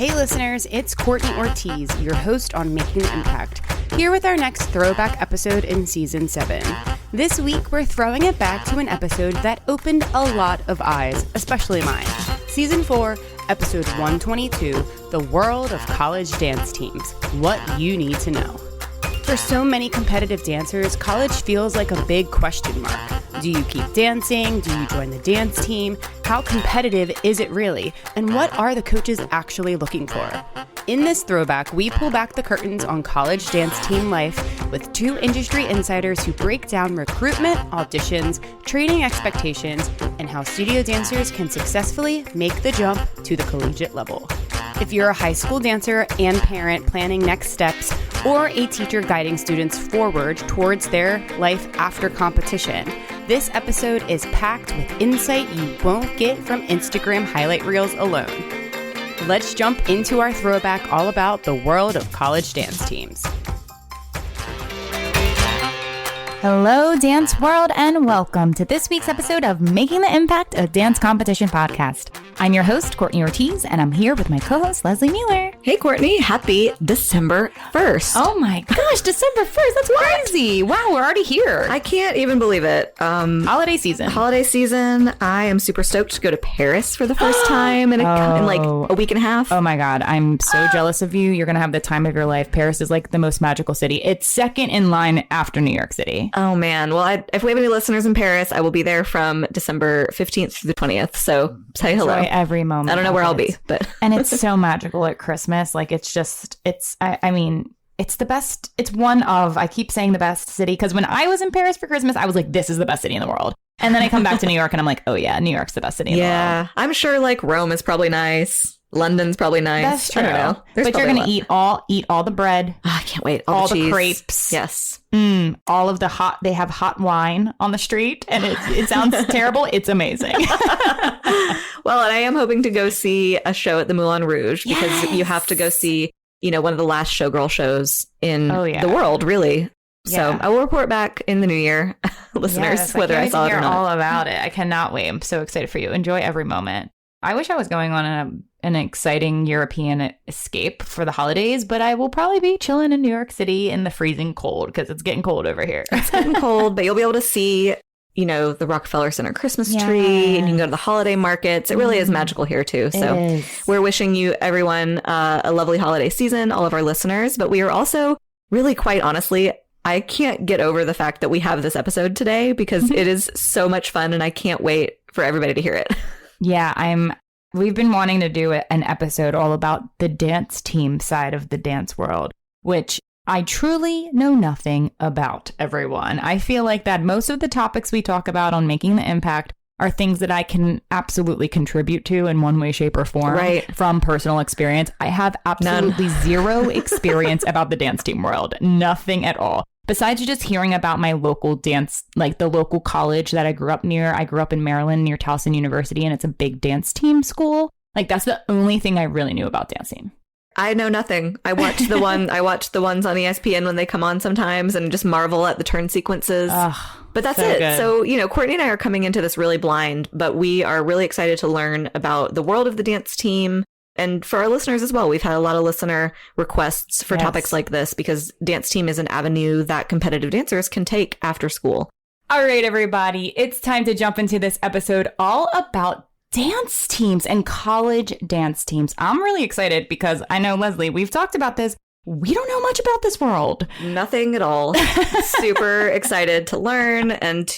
Hey listeners, it's Courtney Ortiz, your host on Making the Impact, here with our next Throwback episode in Season 7. This week, we're throwing it back to an episode that opened a lot of eyes, especially mine. Season 4, Episode 122, The World of College Dance Teams, What You Need to Know. For so many competitive dancers, college feels like a big question mark. Do you keep dancing? Do you join the dance team? How competitive is it really? And what are the coaches actually looking for? In this throwback, we pull back the curtains on college dance team life with two industry insiders who break down recruitment, auditions, training expectations, and how studio dancers can successfully make the jump to the collegiate level. If you're a high school dancer and parent planning next steps, or a teacher guiding students forward towards their life after competition, this episode is packed with insight you won't get from Instagram highlight reels alone. Let's jump into our throwback all about the world of college dance teams. Hello, Dance World, and welcome to this week's episode of Making the Impact, a dance competition podcast. I'm your host, Courtney Ortiz, and I'm here with my co-host, Lesley Mealor. Hey, Courtney. Happy December 1st. Oh my gosh, December 1st. That's crazy. Wow, we're already here. I can't even believe it. Holiday season. I am super stoked to go to Paris for the first time in like a week and a half. Oh my God, I'm so jealous of you. You're going to have the time of your life. Paris is like the most magical city. It's second in line after New York City. Oh man. Well, if we have any listeners in Paris, I will be there from December 15th through the 20th. So say hello. Enjoy every moment. I don't know where I'll be, but. And it's so magical at Christmas. Like it's the best. It's one of, I keep saying the best city because when I was in Paris for Christmas, I was like, this is the best city in the world. And then I come back to New York and I'm like, oh yeah, New York's the best city in the world. Yeah. I'm sure like Rome is probably nice. London's probably nice. That's true. I don't know. But you're going to eat all the bread. Oh, I can't wait. All the the cheese. crepes. Yes. All of the they have hot wine on the street and it sounds terrible. It's amazing. Well, and I am hoping to go see a show at the Moulin Rouge because you have to go see, one of the last showgirl shows in the world, really. So I will report back in the new year, listeners, whether I saw it or not. All about it. I cannot wait. I'm so excited for you. Enjoy every moment. I wish I was going on an exciting European escape for the holidays, but I will probably be chilling in New York City in the freezing cold because it's getting cold over here. It's getting cold, but you'll be able to see, the Rockefeller Center Christmas tree and you can go to the holiday markets. It really is magical here too. So we're wishing you everyone a lovely holiday season, all of our listeners, but we are also really quite honestly, I can't get over the fact that we have this episode today because it is so much fun and I can't wait for everybody to hear it. Yeah, we've been wanting to do an episode all about the dance team side of the dance world, which I truly know nothing about, everyone. I feel like that most of the topics we talk about on Making the Impact are things that I can absolutely contribute to in one way, shape, or form from personal experience. I have absolutely zero experience about the dance team world. Nothing at all. Besides just hearing about my local dance, like the local college that I grew up near. I grew up in Maryland near Towson University, and it's a big dance team school. Like that's the only thing I really knew about dancing. I know nothing. I watch the ones on ESPN when they come on sometimes and just marvel at the turn sequences. But that's it. Good. So, Courtney and I are coming into this really blind, but we are really excited to learn about the world of the dance team. And for our listeners as well, we've had a lot of listener requests for topics like this because dance team is an avenue that competitive dancers can take after school. All right, everybody, it's time to jump into this episode all about dance teams and college dance teams. I'm really excited because I know, Lesley, we've talked about this. We don't know much about this world. Nothing at all. Super excited to learn and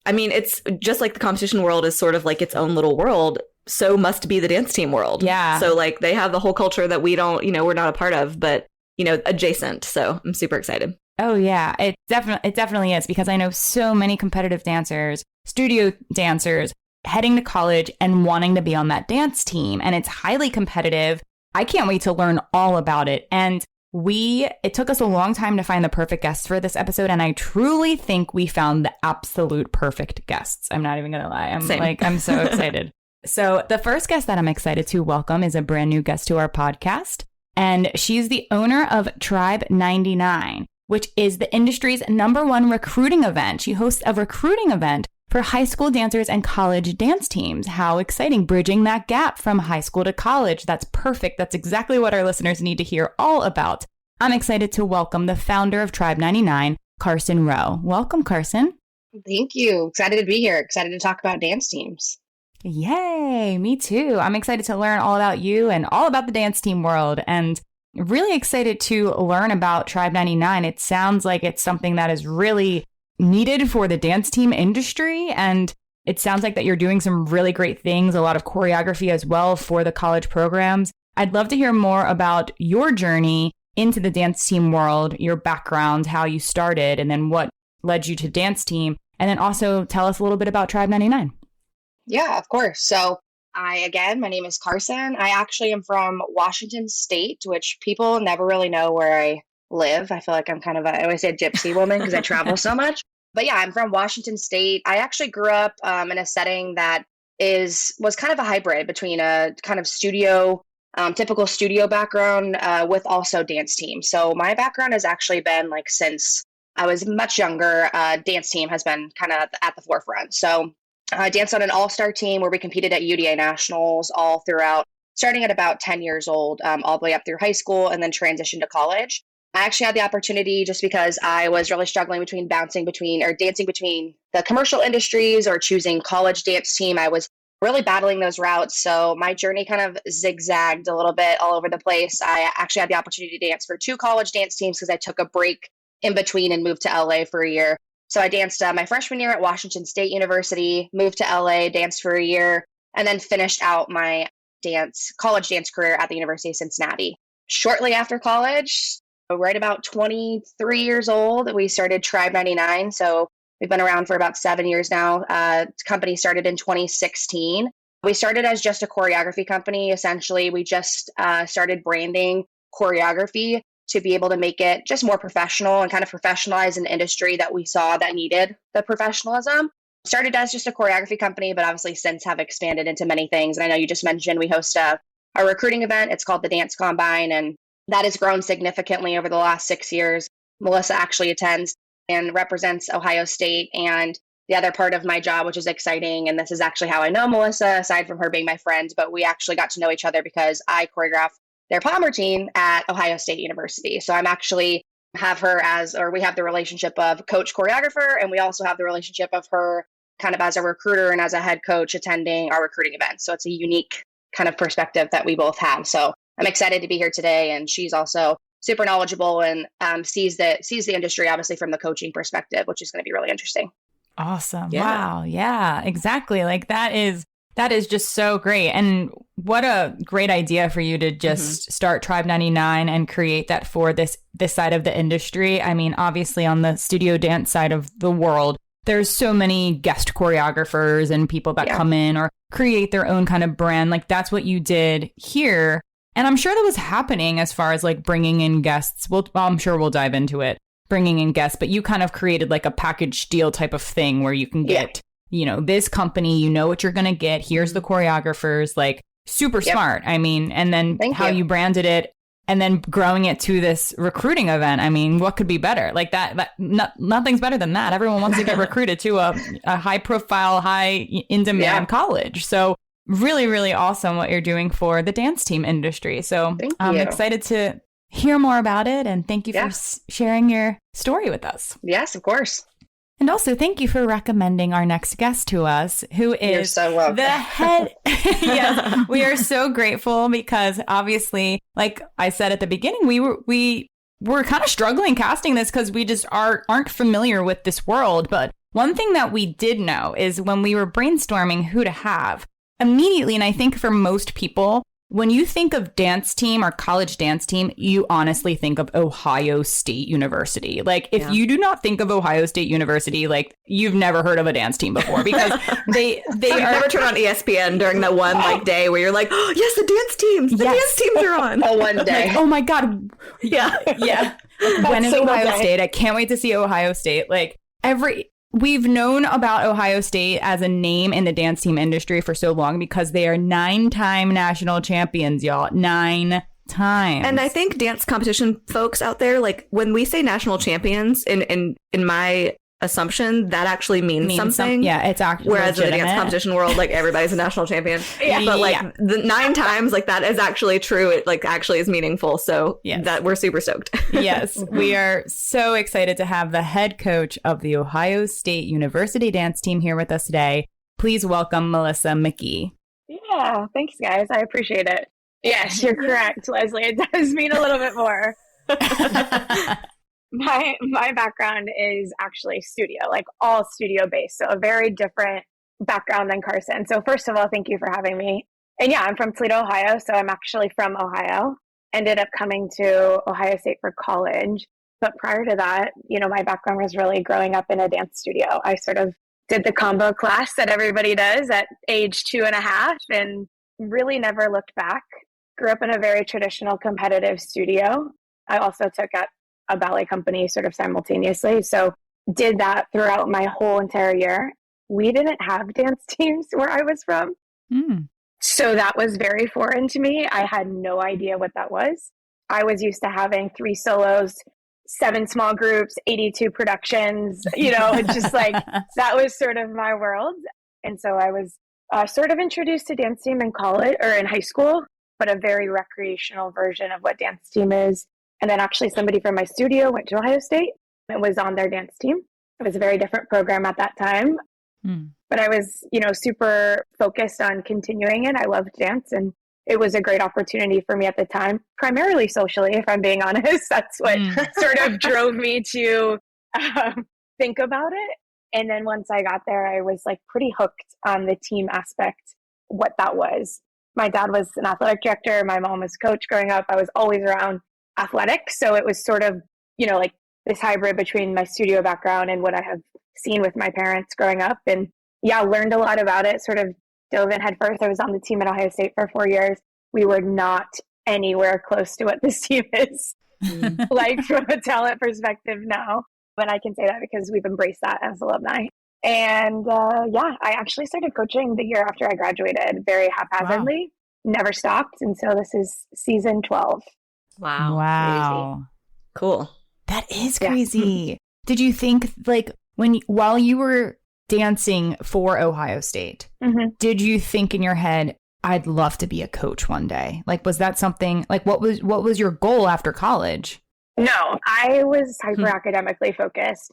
it's just like the competition world is sort of like its own little world. So must be the dance team world. Yeah. So like they have the whole culture that we don't, we're not a part of, but, adjacent. So I'm super excited. Oh, yeah, it definitely is because I know so many competitive dancers, studio dancers heading to college and wanting to be on that dance team. And it's highly competitive. I can't wait to learn all about it. And it took us a long time to find the perfect guests for this episode. And I truly think we found the absolute perfect guests. I'm not even going to lie. I'm so excited. So the first guest that I'm excited to welcome is a brand new guest to our podcast. And she's the owner of Tribe 99, which is the industry's #1 recruiting event. She hosts a recruiting event for high school dancers and college dance teams. How exciting, bridging that gap from high school to college. That's perfect. That's exactly what our listeners need to hear all about. I'm excited to welcome the founder of Tribe 99, Carsen Rowe. Welcome, Carsen. Thank you. Excited to be here. Excited to talk about dance teams. Yay, me too. I'm excited to learn all about you and all about the dance team world, and really excited to learn about Tribe 99. It sounds like it's something that is really needed for the dance team industry, and it sounds like that you're doing some really great things, a lot of choreography as well for the college programs. I'd love to hear more about your journey into the dance team world, your background, how you started, and then what led you to dance team, and then also tell us a little bit about Tribe 99. Yeah, of course. So my name is Carsen. I actually am from Washington State, which people never really know where I live. I feel like I'm I always say gypsy woman because I travel so much. But yeah, I'm from Washington State. I actually grew up in a setting that was kind of a hybrid between a kind of studio, typical studio background with also dance team. So my background has actually been since I was much younger, dance team has been kind of at the forefront. So I danced on an all-star team where we competed at UDA Nationals all throughout, starting at about 10 years old, all the way up through high school, and then transitioned to college. I actually had the opportunity, just because I was really struggling dancing between the commercial industries or choosing college dance team. I was really battling those routes. So my journey kind of zigzagged a little bit all over the place. I actually had the opportunity to dance for 2 college dance teams because I took a break in between and moved to LA for a year. So I danced my freshman year at Washington State University, moved to LA, danced for a year, and then finished out my college dance career at the University of Cincinnati. Shortly after college, right about 23 years old, we started Tribe 99. So we've been around for about 7 years now. The company started in 2016. We started as just a choreography company. Essentially, we just started branding choreography to be able to make it just more professional and kind of professionalize an industry that we saw that needed the professionalism. Started as just a choreography company, but obviously since have expanded into many things. And I know you just mentioned we host a recruiting event. It's called the Dance Combine, and that has grown significantly over the last 6 years. Melissa actually attends and represents Ohio State. And the other part of my job, which is exciting, and this is actually how I know Melissa, aside from her being my friend, but we actually got to know each other because I choreograph their pom routine at Ohio State University. So we have the relationship of coach choreographer, and we also have the relationship of her kind of as a recruiter and as a head coach attending our recruiting events. So it's a unique kind of perspective that we both have. So I'm excited to be here today, and she's also super knowledgeable and sees the industry obviously from the coaching perspective, which is going to be really interesting. Awesome. Yeah. Wow. Yeah, exactly. That is just so great. And what a great idea for you to just start Tribe 99 and create that for this side of the industry. I mean, obviously on the studio dance side of the world, there's so many guest choreographers and people that come in or create their own kind of brand. That's what you did here. And I'm sure that was happening as far as bringing in guests. I'm sure we'll dive into it, bringing in guests, but you kind of created a package deal type of thing where you can get, this company, what you're going to get. Here's the choreographers, super smart. I mean, and then you branded it and then growing it to this recruiting event. I mean, what could be better? Nothing's better than that. Everyone wants to get recruited to a high profile, high in demand college. So really, really awesome what you're doing for the dance team industry. So I'm excited to hear more about it. And thank you for sharing your story with us. Yes, of course. And also, thank you for recommending our next guest to us, who is the head. Yes, we are so grateful because obviously, like I said at the beginning, we were kind of struggling casting this because we just aren't familiar with this world. But one thing that we did know is when we were brainstorming who to have, immediately, and I think for most people, when you think of dance team or college dance team, you honestly think of Ohio State University. If you do not think of Ohio State University, you've never heard of a dance team before because they never turn on ESPN during that one day where you're like, oh, yes, the dance teams. The dance teams are on. One day. Oh my God. Yeah. When is Ohio State? I can't wait to see Ohio State. We've known about Ohio State as a name in the dance team industry for so long because they are 9-time national champions, y'all. 9 times. And I think dance competition folks out there, when we say national champions in my assumption, that actually means something. It's actually whereas legitimate. in the dance competition world, like everybody's a national champion. But like the 9 times, like that is actually true. It like actually is meaningful. So that we're super stoked. Yes, we are so excited to have the head coach of the Ohio State University dance team here with us today. Please welcome Melissa McGhee. Yeah, thanks guys. I appreciate it. Yes, you're correct, Lesley. It does mean a little bit more. My background is actually studio, like all studio based. So a very different background than Carsen. So first of all, thank you for having me. And yeah, I'm from Toledo, Ohio. So I'm actually from Ohio. Ended up coming to Ohio State for college. But prior to that, you know, my background was really growing up in a dance studio. I sort of did the combo class that everybody does at age 2.5 and really never looked back. Grew up in a very traditional competitive studio. I also took at a ballet company sort of simultaneously. So did that throughout my whole entire year. We didn't have dance teams where I was from. So that was very foreign to me. I had no idea what that was. I was used to having 3 solos, 7 small groups, 82 productions, you know, just like that was sort of my world. And so I was sort of introduced to dance team in college or in high school, but a very recreational version of what dance team is. And then actually somebody from my studio went to Ohio State and was on their dance team. It was a very different program at that time. But I was, you know, super focused on continuing it. I loved dance and it was a great opportunity for me at the time, primarily socially, if I'm being honest. That's what sort of drove me to think about it. And then once I got there, I was like pretty hooked on the team aspect, what that was. My dad was an athletic director. My mom was coach growing up. I was always around athletics. So it was sort of, you know, like this hybrid between my studio background and what I have seen with my parents growing up. And yeah, learned a lot about it, sort of dove in head first. I was on the team at Ohio State for 4 years. We were not anywhere close to what this team is like from a talent perspective now. But I can say that because we've embraced that as alumni. And yeah, I actually started coaching the year after I graduated very haphazardly, never stopped. And so this is season 12. Wow. Crazy. Cool. That is crazy. Did you think like while you were dancing for Ohio State, did you think in your head, I'd love to be a coach one day? Like, was that something like what was your goal after college? No, I was hyper academically focused.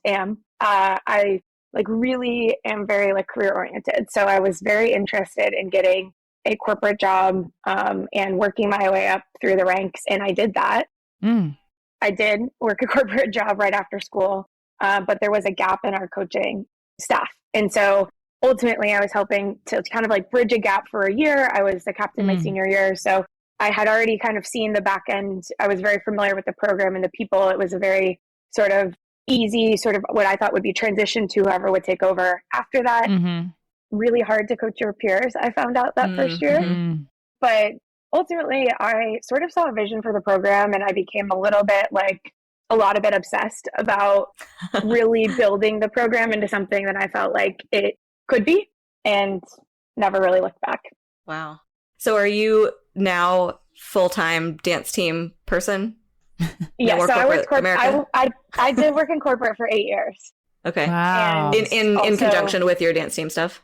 I like really am very like career oriented. So I was very interested in getting a corporate job and working my way up through the ranks. And I did that. I did work a corporate job right after school, but there was a gap in our coaching staff. And so ultimately I was helping to kind of like bridge a gap for a year. I was the captain my senior year. So I had already kind of seen the back end. I was very familiar with the program and the people. It was a very sort of easy, sort of what I thought would be transition to whoever would take over after that. Really hard to coach your peers, I found out that first year. But ultimately, I sort of saw a vision for the program and I became a lot of it obsessed about really building the program into something that I felt like it could be and never really looked back. Wow. So are you now full-time dance team person? Yeah, so I was I did work in corporate for 8 years. Okay. Wow. And in conjunction with your dance team stuff?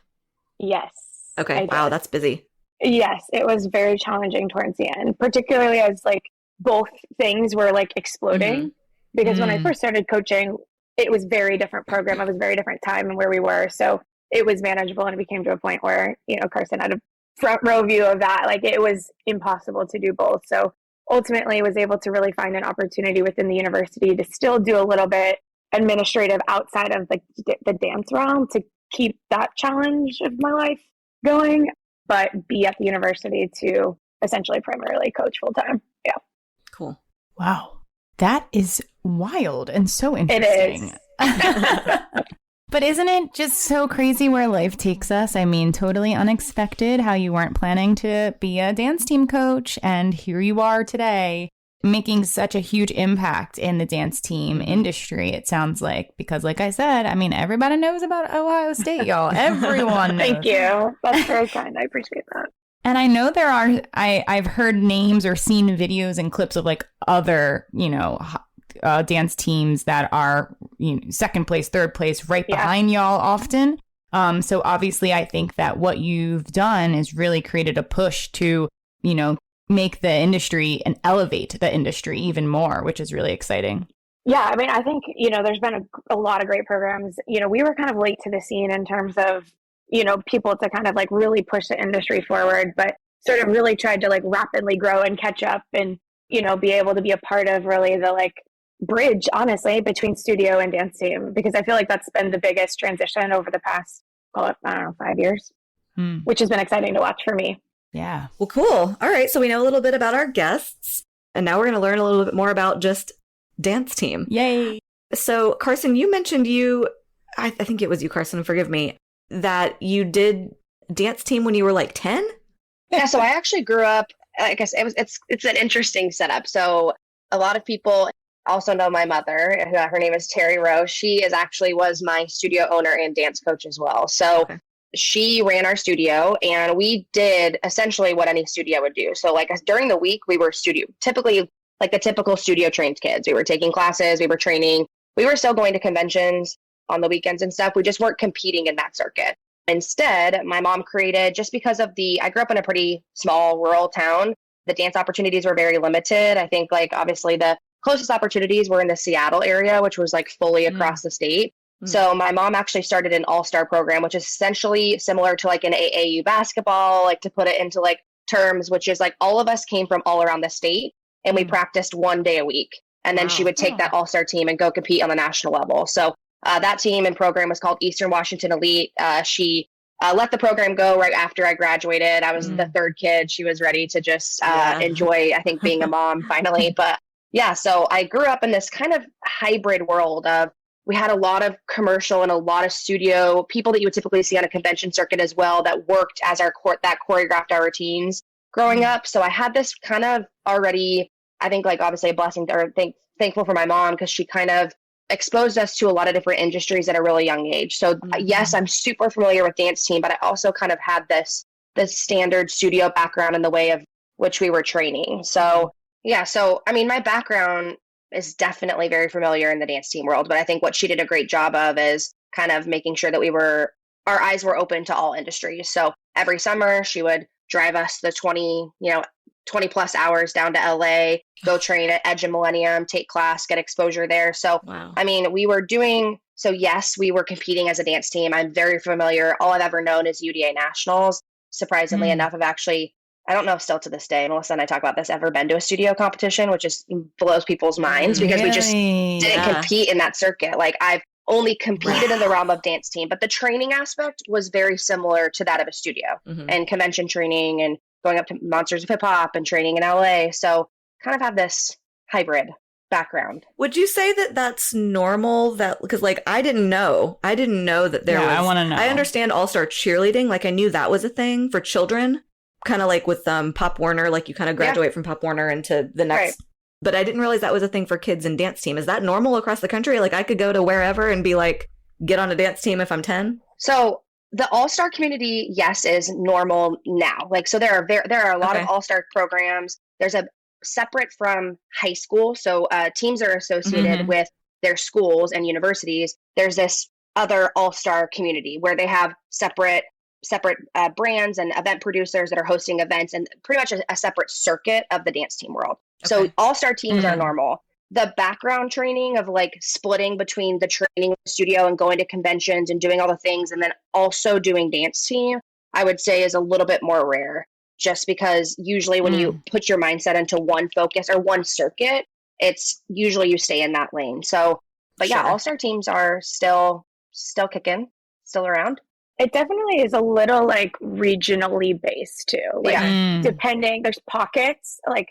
Yes. Okay. Wow, that's busy. Yes, it was very challenging towards the end, particularly as like both things were like exploding. Because when I first started coaching, it was very different program. It was very different time and where we were. So it was manageable and it became to a point where, you know, Carsen had a front row view of that. Like it was impossible to do both. So ultimately was able to really find an opportunity within the university to still do a little bit administrative outside of like the dance realm to keep that challenge of my life going, but be at the university to essentially primarily coach full time. Yeah. Cool. Wow. That is wild and so interesting. It is. But isn't it just so crazy where life takes us? I mean, totally unexpected how you weren't planning to be a dance team coach. And here you are today making such a huge impact in the dance team industry, it sounds like. Because like I said, I mean, everybody knows about Ohio State, y'all. Everyone knows. Thank you. That's very kind. I appreciate that. And I know there are, I've heard names or seen videos and clips of like other, you know, dance teams that are second place, third place, right behind y'all often. So obviously, I think that what you've done is really created a push to, make the industry and elevate the industry even more, which is really exciting. Yeah, I mean, I think, there's been a lot of great programs. We were kind of late to the scene in terms of, people to kind of like really push the industry forward, but sort of really tried to like rapidly grow and catch up and, be able to be a part of really the like bridge, honestly, between studio and dance team, because I feel like that's been the biggest transition over the past, call it, 5 years, which has been exciting to watch for me. Yeah. Well, cool. All right. So we know a little bit about our guests, and now we're going to learn a little bit more about just dance team. Yay. So Carsen, you mentioned I think it was you, Carsen, forgive me, that you did dance team when you were like 10? Yeah, so I actually grew up, I guess it's an interesting setup. So a lot of people also know my mother. Her name is Terry Rowe. She was my studio owner and dance coach as well. So she ran our studio, and we did essentially what any studio would do. So like during the week, we were typically like the typical studio trained kids. We were taking classes, we were training, we were still going to conventions on the weekends and stuff. We just weren't competing in that circuit. Instead, my mom created, just because of I grew up in a pretty small rural town, the dance opportunities were very limited. I think like obviously the closest opportunities were in the Seattle area, which was like fully across the state. So my mom actually started an all-star program, which is essentially similar to like an AAU basketball, like to put it into like terms, which is like all of us came from all around the state and we practiced 1 day a week. And then she would take that all-star team and go compete on the national level. So that team and program was called Eastern Washington Elite. She let the program go right after I graduated. I was the third kid. She was ready to just enjoy, I think, being a mom finally. But yeah, so I grew up in this kind of hybrid world of, we had a lot of commercial and a lot of studio people that you would typically see on a convention circuit as well that worked as that choreographed our routines growing up. So I had this kind of already, I think like obviously a blessing or thankful for my mom, because she kind of exposed us to a lot of different industries at a really young age. So yes, I'm super familiar with dance team, but I also kind of had this standard studio background in the way of which we were training. So yeah, so I mean, my background is definitely very familiar in the dance team world, but I think what she did a great job of is kind of making sure that our eyes were open to all industries. So every summer she would drive us the 20 plus hours down to LA, go train at Edge and Millennium, take class, get exposure there. So, I mean, yes, we were competing as a dance team. I'm very familiar. All I've ever known is UDA Nationals. Surprisingly enough, I don't know if still to this day, Melissa and I talk about this, ever been to a studio competition, which just blows people's minds because we just didn't compete in that circuit. Like I've only competed in the realm of dance team, but the training aspect was very similar to that of a studio and convention training and going up to Monsters of Hip Hop and training in LA. So kind of have this hybrid background. Would you say that that's normal? Because like I didn't know that there was. I want to know. I understand all-star cheerleading. Like I knew that was a thing for children. Kind of like with Pop Warner, like you kind of graduate from Pop Warner into the next. Right. But I didn't realize that was a thing for kids and dance team. Is that normal across the country? Like I could go to wherever and be like, get on a dance team if I'm 10? So the all-star community, yes, is normal now. Like, so there are a lot of all-star programs. There's a separate from high school. So teams are associated with their schools and universities. There's this other all-star community where they have separate brands and event producers that are hosting events and pretty much a separate circuit of the dance team world. So all-star teams are normal. The background training of like splitting between the training studio and going to conventions and doing all the things and then also doing dance team, I would say is a little bit more rare, just because usually when you put your mindset into one focus or one circuit, it's usually you stay in that lane. So, but yeah, all-star teams are still kicking, still around. It definitely is a little like regionally based too. Like depending, there's pockets like,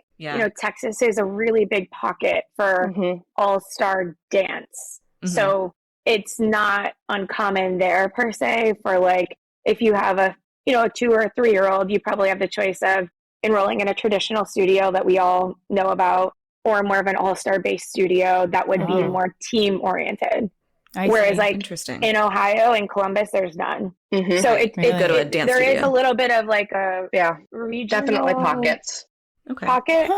Texas is a really big pocket for all-star dance. So it's not uncommon there per se for like, if you have a 2 or 3 year old, you probably have the choice of enrolling in a traditional studio that we all know about, or more of an all-star based studio that would be more team oriented. Whereas like in Ohio and Columbus, there's none. So it go to a dance there studio. is a little bit of like a regional definitely pockets. Pocket,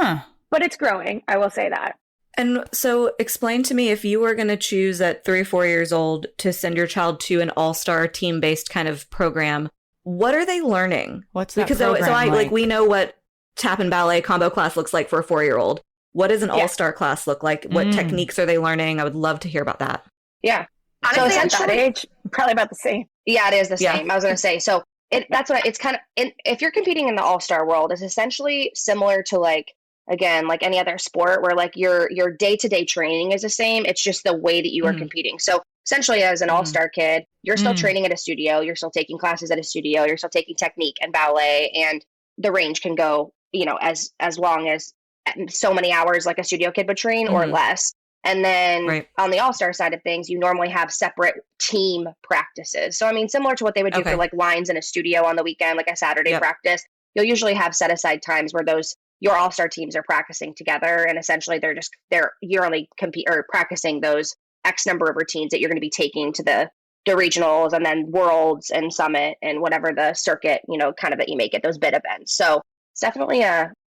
but it's growing. I will say that. And so explain to me, if you were going to choose at 3 or 4 years old to send your child to an all-star team-based kind of program, what are they learning? What's that because program like we know what tap and ballet combo class looks like for a 4-year-old. What does an all-star class look like? What techniques are they learning? I would love to hear about that. Yeah. Honestly, so at that age, probably about the same. Yeah, it is the same. I was going to say. So that's what it's kind of, if you're competing in the all-star world, it's essentially similar to like, again, like any other sport where like your day-to-day training is the same. It's just the way that you are competing. So essentially as an all-star kid, you're still training at a studio. You're still taking classes at a studio. You're still taking technique and ballet, and the range can go, as long as so many hours like a studio kid would train or less. And then on the all-star side of things, you normally have separate team practices. So, I mean, similar to what they would do for like lines in a studio on the weekend, like a Saturday practice, you'll usually have set aside times where your all-star teams are practicing together. And essentially you're only practicing those X number of routines that you're going to be taking to the regionals and then worlds and summit and whatever the circuit, kind of that you make at those bid events. So it's definitely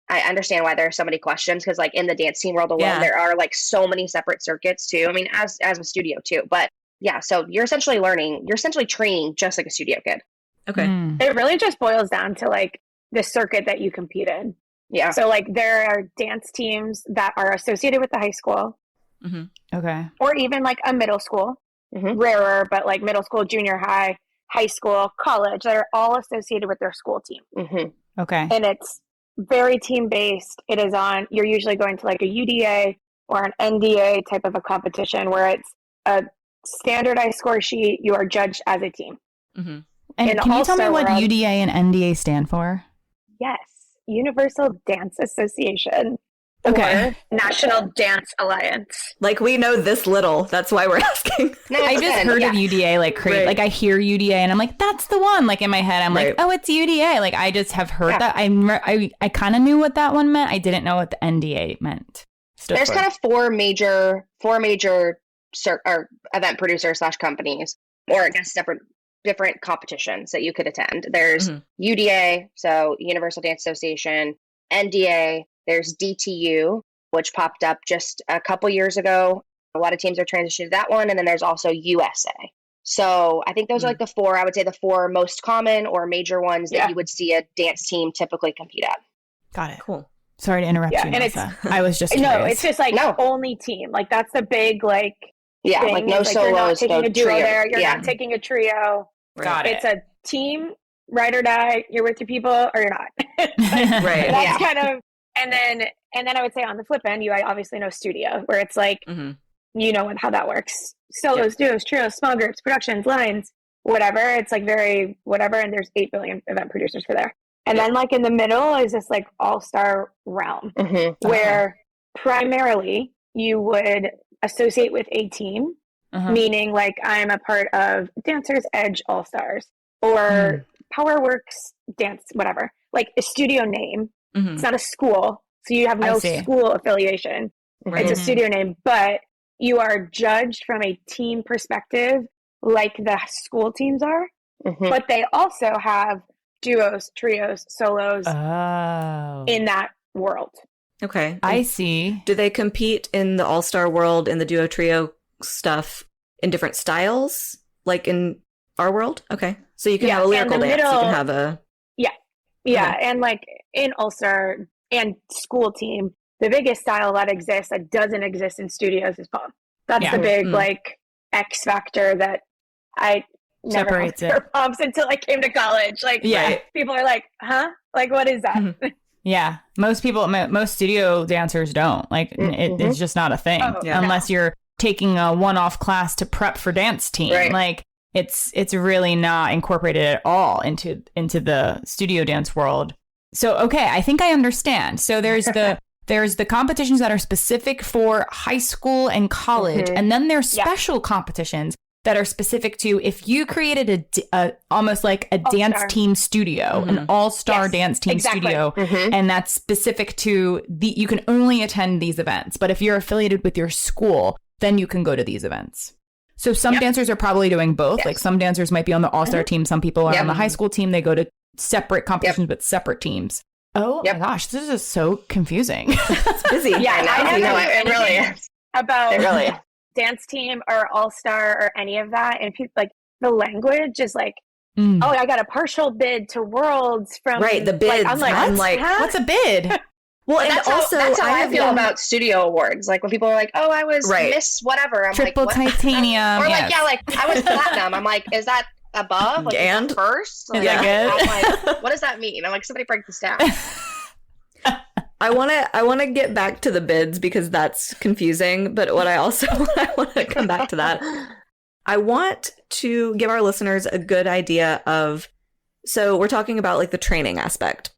I understand why there are so many questions, because like in the dance team world alone, there are like so many separate circuits too. I mean, as a studio too, but yeah, so you're essentially training just like a studio kid. Okay. It really just boils down to like the circuit that you compete in. Yeah. So like there are dance teams that are associated with the high school. Okay. Or even like a middle school, rarer, but like middle school, junior high, high school, college, that are all associated with their school team. Okay. And it's very team-based. It is you're usually going to like a UDA or an NDA type of a competition where it's a standardized score sheet. You are judged as a team. And can you tell me what UDA and NDA stand for? Yes. Universal Dance Association. Okay. Or National Dance Alliance. Like we know this little. That's why we're asking. I just heard of UDA like I hear UDA and I'm like, that's the one. Like in my head, I'm like, oh, it's UDA. Like I just have heard that. I kind of knew what that one meant. I didn't know what the NDA meant. There's kind of four major event producers / companies, or I guess different competitions that you could attend. There's UDA, so Universal Dance Association, NDA. There's DTU, which popped up just a couple years ago. A lot of teams are transitioning to that one. And then there's also USA. So I think those are like the four most common or major ones that you would see a dance team typically compete at. Got it. Cool. Sorry to interrupt you, Nessa. I was just curious. No, it's just like only team. Like that's the big thing. Like no solos, you're not taking a duo trio. there. You're not taking a trio. Got it. It's a team, ride or die. You're with your people or you're not. That's kind of. And then I would say on the flip end, I obviously know studio, where it's like, how that works. Solos, duos, trios, small groups, productions, lines, whatever. It's like very whatever. And there's 8 billion event producers for there. And then like in the middle is this like all-star realm where primarily you would associate with a team, meaning like I'm a part of Dancers Edge All-Stars or PowerWorks Dance, whatever, like a studio name. It's not a school, so you have no school affiliation. It's a studio name, but you are judged from a team perspective like the school teams are, but they also have duos, trios, solos in that world. Okay. I see. Do they compete in the all-star world, in the duo, trio stuff in different styles, like in our world? Okay. So you can have a lyrical dance, you can have a... Yeah, and like in all-star and school team, the biggest style that exists that doesn't exist in studios is pom. That's the big like X factor that I never separates it. Poms until I came to college. Like people are like, huh? Like what is that? Yeah, most studio dancers don't. Like it's just not a thing unless you're taking a one-off class to prep for dance team. Right. Like it's really not incorporated at all into the studio dance world. So, okay, I think I understand. So there's the competitions that are specific for high school and college, and then there's special competitions that are specific to if you created a almost like a all-star dance team studio, an all-star dance team studio, and that's specific to you can only attend these events. But if you're affiliated with your school, then you can go to these events. So some dancers are probably doing both. Like some dancers might be on the all-star team. Some people are on the high school team. They go to separate competitions with separate teams. Oh my gosh, this is so confusing. It's busy. Yeah, I know it really is. About It really is. dance team or all-star or any of that, and people like the language is like, oh, I got a partial bid to Worlds from the bids. Like, I'm like, what's a bid? Well, and that's also how I feel about studio awards. Like when people are like, "Oh, I was Miss whatever," I'm triple like, "What?" titanium, or like, like I was platinum. I'm like, is that above? Like, and first? Like, is that good? I'm like, what does that mean? I'm like, somebody break this down. I want to get back to the bids because that's confusing. But what I want to come back to that. I want to give our listeners a good idea of. So we're talking about like the training aspect.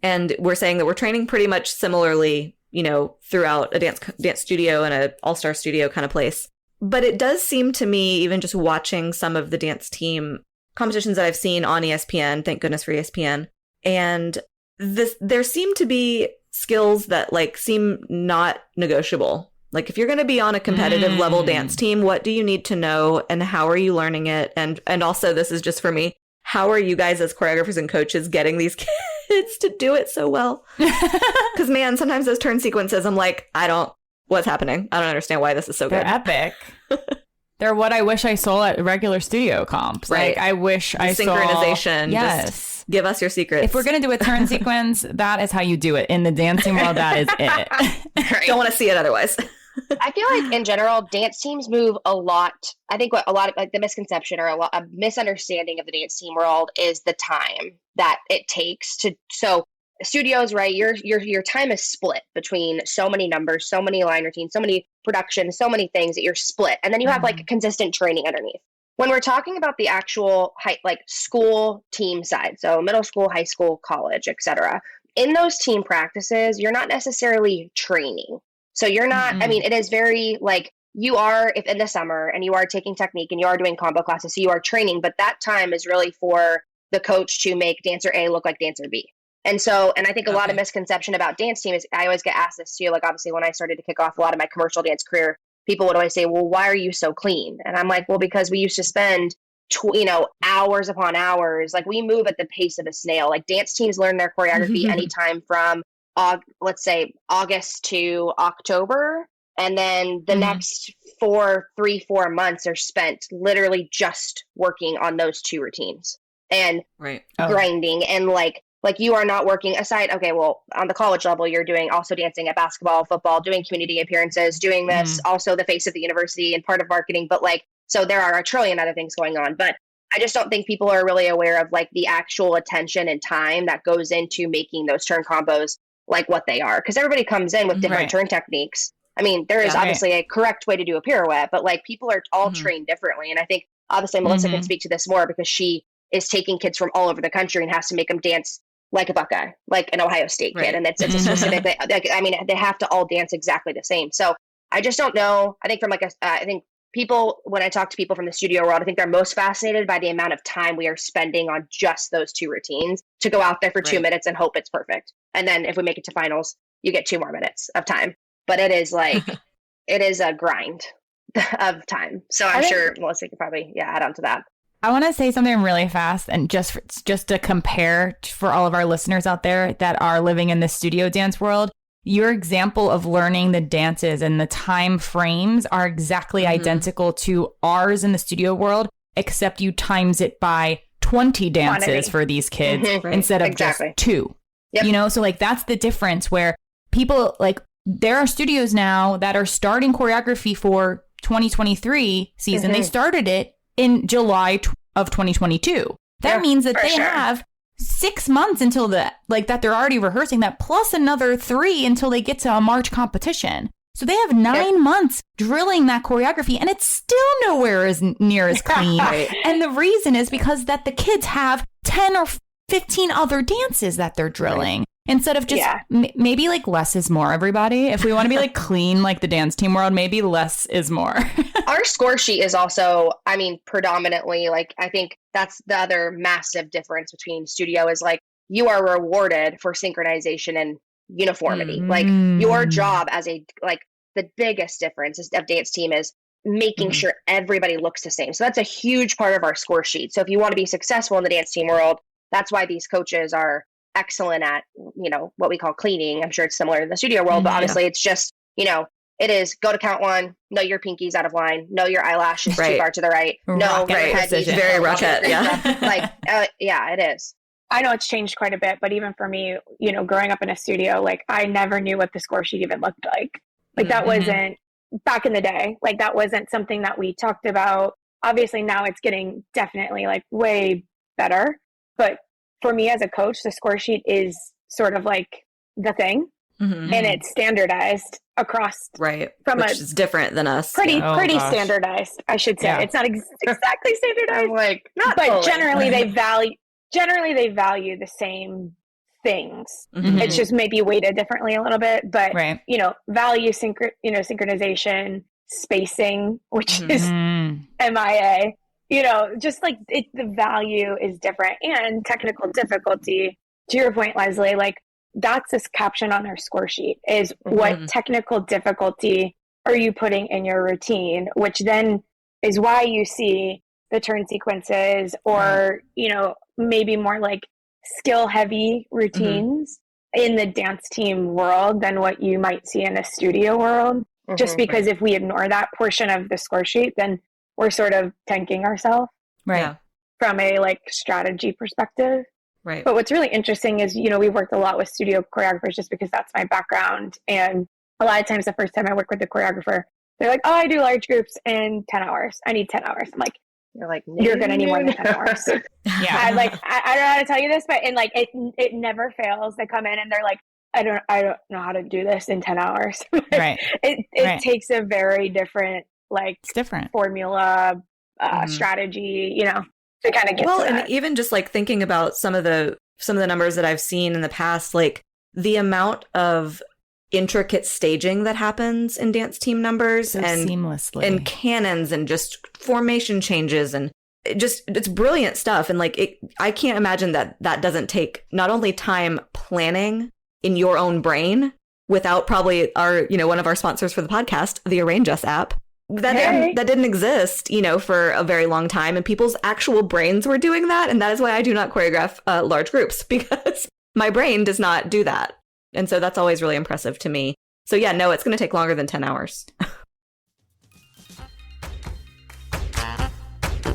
And we're saying that we're training pretty much similarly, throughout a dance studio and an all-star studio kind of place. But it does seem to me, even just watching some of the dance team competitions that I've seen on ESPN, thank goodness for ESPN, and there seem to be skills that like seem not negotiable. Like if you're going to be on a competitive level dance team, what do you need to know and how are you learning it? And also, this is just for me, how are you guys as choreographers and coaches getting these kids to do it so well? Because man, sometimes those turn sequences, I'm like, what's happening? I don't understand why this is so good. They're epic. They're what I wish I saw at regular studio comps. Right. Like I wish I saw synchronization. Yes. Just give us your secrets. If we're going to do a turn sequence, that is how you do it. In the dancing world, that is it. Right. Don't want to see it otherwise. I feel like in general, dance teams move a lot. I think what a lot of like the misconception or a misunderstanding of the dance team world is the time that it takes to. So studios, right? Your time is split between so many numbers, so many line routines, so many productions, so many things that you're split, and then you have like consistent training underneath. When we're talking about the actual like school team side, so middle school, high school, college, etc., in those team practices, you're not necessarily training. So you're not, I mean, it is very like you are, if in the summer and you are taking technique and you are doing combo classes, so you are training, but that time is really for the coach to make dancer A look like dancer B. And so, and I think a lot of misconception about dance team is I always get asked this too. Like obviously when I started to kick off a lot of my commercial dance career, people would always say, well, why are you so clean? And I'm like, well, because we used to spend, hours upon hours. Like we move at the pace of a snail. Like dance teams learn their choreography anytime from let's say August to October. And then the next 4 months are spent literally just working on those two routines and grinding. And like you are not working aside. Okay, well, on the college level, you're doing also dancing at basketball, football, doing community appearances, doing this, also the face of the university and part of marketing. But like, so there are a trillion other things going on. But I just don't think people are really aware of like the actual attention and time that goes into making those turn combos like what they are, because everybody comes in with different turn techniques. I mean, there is obviously a correct way to do a pirouette, but like people are all trained differently. And I think obviously Melissa can speak to this more because she is taking kids from all over the country and has to make them dance like a Buckeye, like an Ohio State kid. And it's a specific, like, I mean, they have to all dance exactly the same. So I just don't know. I think from I think people, when I talk to people from the studio world, I think they're most fascinated by the amount of time we are spending on just those two routines to go out there for 2 minutes and hope it's perfect. And then if we make it to finals, you get 2 more minutes of time. But it is like, it is a grind of time. So I'm sure Melissa could probably add on to that. I want to say something really fast, and just to compare for all of our listeners out there that are living in the studio dance world. Your example of learning the dances and the time frames are exactly identical to ours in the studio world, except you times it by 20 dances for these kids instead of just 2. Yep. So like that's the difference where people like there are studios now that are starting choreography for 2023 season. They started it in July of 2022. That means that they have 6 months until that they're already rehearsing that, plus another 3 until they get to a March competition. So they have 9 months drilling that choreography, and it's still nowhere as near as clean. And the reason is because that the kids have 10 or 15 other dances that they're drilling. Instead of just maybe like less is more, everybody. If we want to be like clean like the dance team world, maybe less is more. Our score sheet is also, I mean, predominantly like, I think that's the other massive difference between studio is like you are rewarded for synchronization and uniformity. Like your job as the biggest difference of dance team is making sure everybody looks the same. So that's a huge part of our score sheet. So if you want to be successful in the dance team world, that's why these coaches are excellent at, what we call cleaning. I'm sure it's similar in the studio world, but honestly, it's just, it is go to count one, know your pinky's out of line, know your eyelash is too far to the right, no, your head needs very rocket, yeah, it is. I know it's changed quite a bit, but even for me, growing up in a studio, like I never knew what the score sheet even looked like. Like that wasn't back in the day. Like that wasn't something that we talked about. Obviously now it's getting definitely like way better. But for me as a coach, the score sheet is sort of like the thing, and it's standardized across. Right. Which is different than us. Pretty standardized, I should say. Yeah. It's not exactly standardized. I'm like, not but fully. Generally they value the same things. It's just maybe weighted differently a little bit, but value synchronization, spacing, which is MIA, just like the value is different, and technical difficulty, to your point, Lesley, like that's this caption on their score sheet is what technical difficulty are you putting in your routine, which then is why you see the turn sequences or, maybe more like skill heavy routines in the dance team world than what you might see in a studio world. Just because if we ignore that portion of the score sheet, then we're sort of tanking ourselves from a like strategy perspective. Right. But what's really interesting is, we've worked a lot with studio choreographers just because that's my background. And a lot of times the first time I work with the choreographer, they're like, oh, I do large groups in 10 hours. I need 10 hours. I'm like, you're going to need more than 10 hours. I don't know how to tell you this, but it never fails. They come in and they're like, I don't know how to do this in 10 hours. Right. It takes a very different, it's different formula, strategy, to kind of get to that. And even just like thinking about some of the numbers that I've seen in the past, like the amount of intricate staging that happens in dance team numbers and seamlessly and cannons and just formation changes and it's brilliant stuff. And I can't imagine that doesn't take not only time planning in your own brain without probably our, one of our sponsors for the podcast, the Arrange Us app. That didn't exist, for a very long time, and people's actual brains were doing that. And that is why I do not choreograph large groups, because my brain does not do that. And so that's always really impressive to me. So yeah, no, it's going to take longer than 10 hours.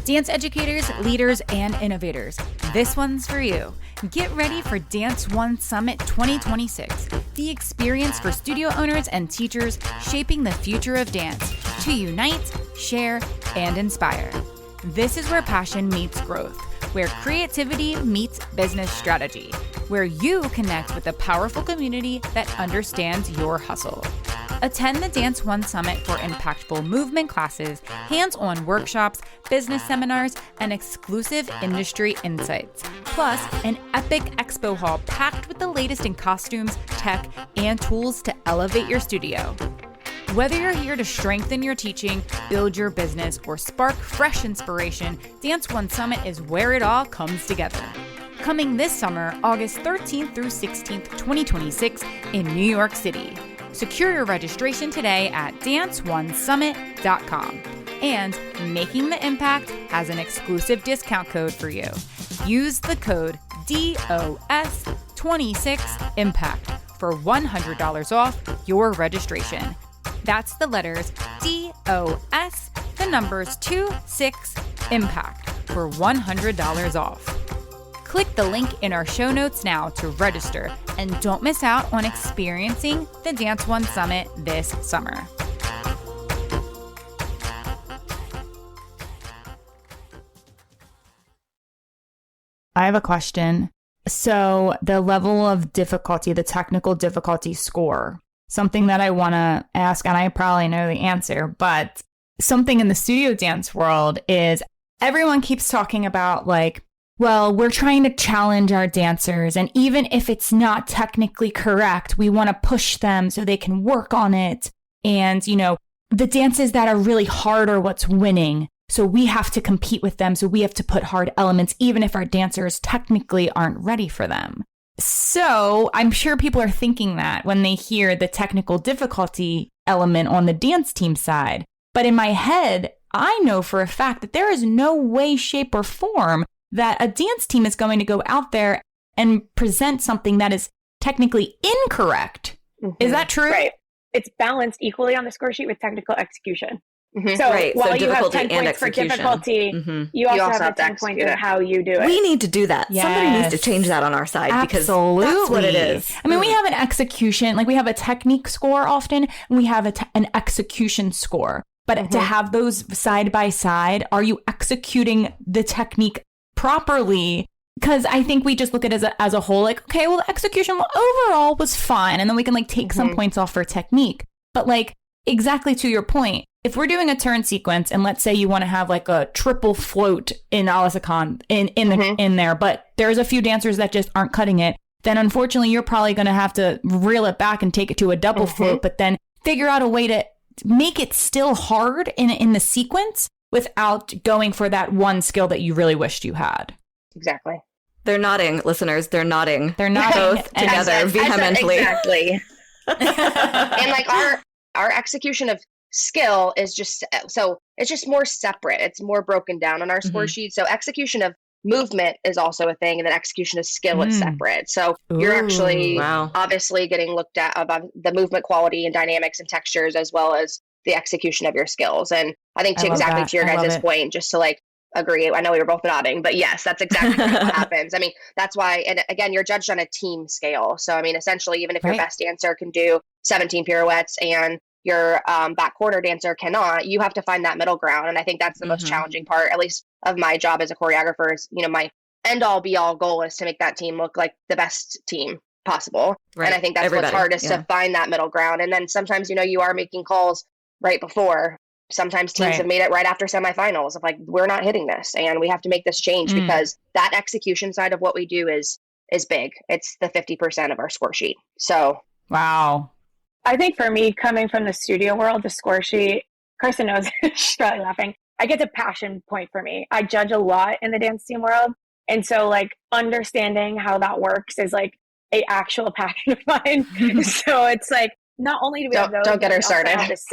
Dance educators, leaders, and innovators, this one's for you. Get ready for Dance One Summit 2026, the experience for studio owners and teachers shaping the future of dance to unite, share, and inspire. This is where passion meets growth, where creativity meets business strategy, where you connect with a powerful community that understands your hustle. Attend the Dance One Summit for impactful movement classes, hands-on workshops, business seminars, and exclusive industry insights. Plus, an epic expo hall packed with the latest in costumes, tech, and tools to elevate your studio. Whether you're here to strengthen your teaching, build your business, or spark fresh inspiration, Dance One Summit is where it all comes together. Coming this summer, August 13th through 16th, 2026 in New York City. Secure your registration today at danceonesummit.com. And Making the Impact has an exclusive discount code for you. Use the code DOS26IMPACT for $100 off your registration. That's the letters DOS, the numbers 26 IMPACT for $100 off. Click the link in our show notes now to register and don't miss out on experiencing the Dance One Summit this summer. I have a question. So the level of difficulty, the technical difficulty score, something that I want to ask, and I probably know the answer, but something in the studio dance world is everyone keeps talking about well, we're trying to challenge our dancers, and even if it's not technically correct, we want to push them so they can work on it. And, the dances that are really hard are what's winning. So we have to compete with them. So we have to put hard elements, even if our dancers technically aren't ready for them. So I'm sure people are thinking that when they hear the technical difficulty element on the dance team side. But in my head, I know for a fact that there is no way, shape, or form that a dance team is going to go out there and present something that is technically incorrect. Is that true? Right. It's balanced equally on the score sheet with technical execution. Mm-hmm. So right. while so you have difficulty 10 and points for execution. difficulty, you also have the 10 points in how you do it. We need to do that. Yes. Somebody needs to change that on our side because that's what it is. I mean, we have an execution, like we have a technique score often, and we have an execution score. But to have those side by side, are you executing the technique properly? Because I think we just look at it as a whole, like, okay, well, the execution overall was fine. And then we can like take some points off for technique. But like, exactly to your point, if we're doing a turn sequence and let's say you want to have like a triple float in Alisakon in there, but there's a few dancers that just aren't cutting it, then unfortunately you're probably going to have to reel it back and take it to a double float, but then figure out a way to make it still hard in the sequence without going for that one skill that you really wished you had. Exactly. They're nodding, listeners. They're nodding. They're nodding both together vehemently. Exactly. And like our execution of skill is just, so it's just more separate. It's more broken down on our score sheet. So execution of movement is also a thing, and then execution of skill is separate. So you're actually obviously getting looked at about the movement quality and dynamics and textures, as well as the execution of your skills. And I think to your guys' point, just to like agree, I know we were both nodding, but yes, that's exactly what happens. I mean, that's why, and again, you're judged on a team scale. So I mean, essentially, even if your best dancer can do 17 pirouettes and your back corner dancer cannot, you have to find that middle ground. And I think that's the most challenging part, at least of my job as a choreographer, is, you know, my end all be all goal is to make that team look like the best team possible. Right. And I think that's what's hardest, to find that middle ground. And then sometimes, you know, you are making calls right before. Sometimes teams have made it right after semifinals of like, we're not hitting this and we have to make this change because that execution side of what we do is big. It's the 50% of our score sheet. So, wow. I think for me, coming from the studio world, the score sheet, Carsen knows, she's probably laughing. I get a passion point for me. I judge a lot in the dance team world. And so like understanding how that works is like a actual passion of mine. So it's like, not only do we have those, don't get her started. This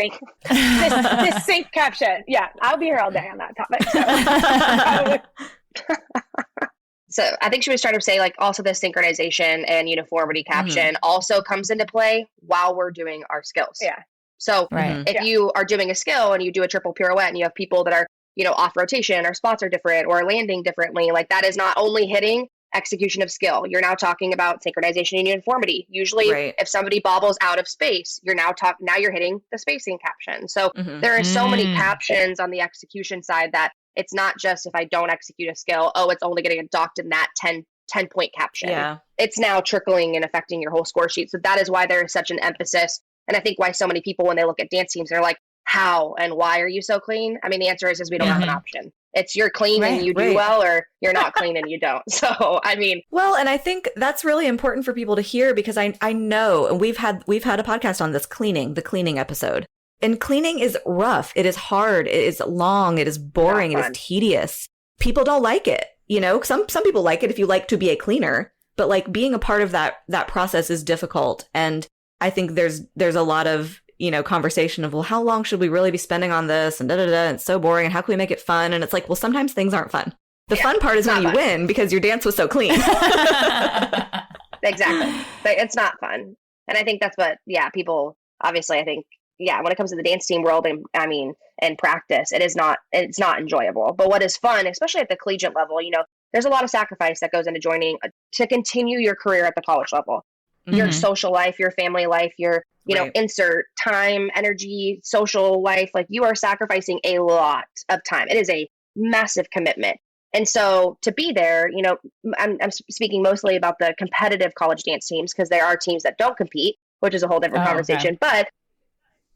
sync caption. Yeah, I'll be here all day on that topic. So I think she was trying to say like also the synchronization and uniformity caption also comes into play while we're doing our skills. Yeah. So if you are doing a skill and you do a triple pirouette and you have people that are, you know, off rotation or spots are different or landing differently, like that is not only hitting execution of skill. You're now talking about synchronization and uniformity. Usually if somebody bobbles out of space, you're now you're hitting the spacing caption. So there are so many captions on the execution side that it's not just if I don't execute a skill, it's only getting docked in that 10 point caption. Yeah. It's now trickling and affecting your whole score sheet. So that is why there is such an emphasis. And I think why so many people, when they look at dance teams, they're like, how and why are you so clean? I mean, the answer is we don't have an option. It's you're clean and you do well, or you're not clean and you don't. So, I mean. Well, and I think that's really important for people to hear because I know, and we've had a podcast on this the cleaning episode. And cleaning is rough. It is hard. It is long. It is boring. It is tedious. People don't like it. You know, some people like it if you like to be a cleaner, but like being a part of that process is difficult. And I think there's a lot of, you know, conversation of, well, how long should we really be spending on this? And and it's so boring. And how can we make it fun? And it's like, well, sometimes things aren't fun. The fun part is when you win because your dance was so clean. Exactly. But it's not fun. And I think that's what, people, obviously, I think, when it comes to the dance team world, and I mean, in practice, it's not enjoyable. But what is fun, especially at the collegiate level, you know, there's a lot of sacrifice that goes into joining to continue your career at the college level. Your social life, your family life, your, you know, insert time, energy, social life, like you are sacrificing a lot of time. It is a massive commitment. And so to be there, you know, I'm speaking mostly about the competitive college dance teams because there are teams that don't compete, which is a whole different conversation. Okay. But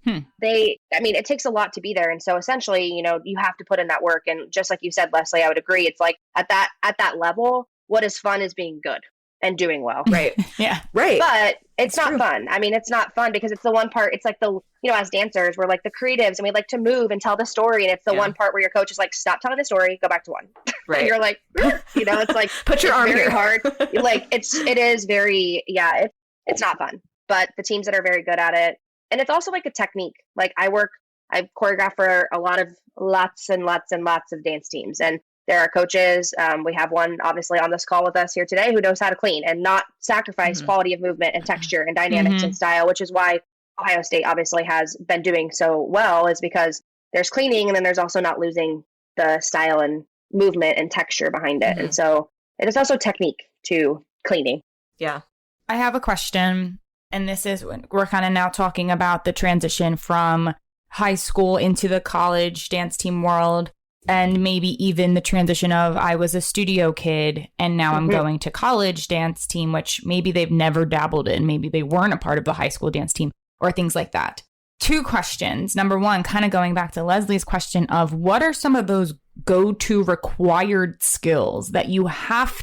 it takes a lot to be there. And so essentially, you know, you have to put in that work. And just like you said, Lesley, I would agree. It's like at that level, what is fun is being good and doing well. Right. Yeah. Right. But it's not fun. I mean, it's not fun because it's the one part, it's like you know, as dancers, we're like the creatives and we like to move and tell the story. And it's the one part where your coach is like, stop telling the story, go back to one. Right. And you're like, you know, it's like, put your arm very here. hard. Like it is very, it's not fun, but the teams that are very good at it. And it's also like a technique. Like I choreograph for lots and lots of dance teams. And There are coaches. We have one obviously on this call with us here today who knows how to clean and not sacrifice quality of movement and texture and dynamics and style, which is why Ohio State obviously has been doing so well, is because there's cleaning and then there's also not losing the style and movement and texture behind it. And so it is also technique to cleaning. Yeah. I have a question, and this is when we're kind of now talking about the transition from high school into the college dance team world, and maybe even the transition of I was a studio kid and now I'm going to college dance team, which maybe they've never dabbled in. Maybe they weren't a part of the high school dance team or things like that. 2 questions. Number 1, kind of going back to Lesley's question of what are some of those go-to required skills that you have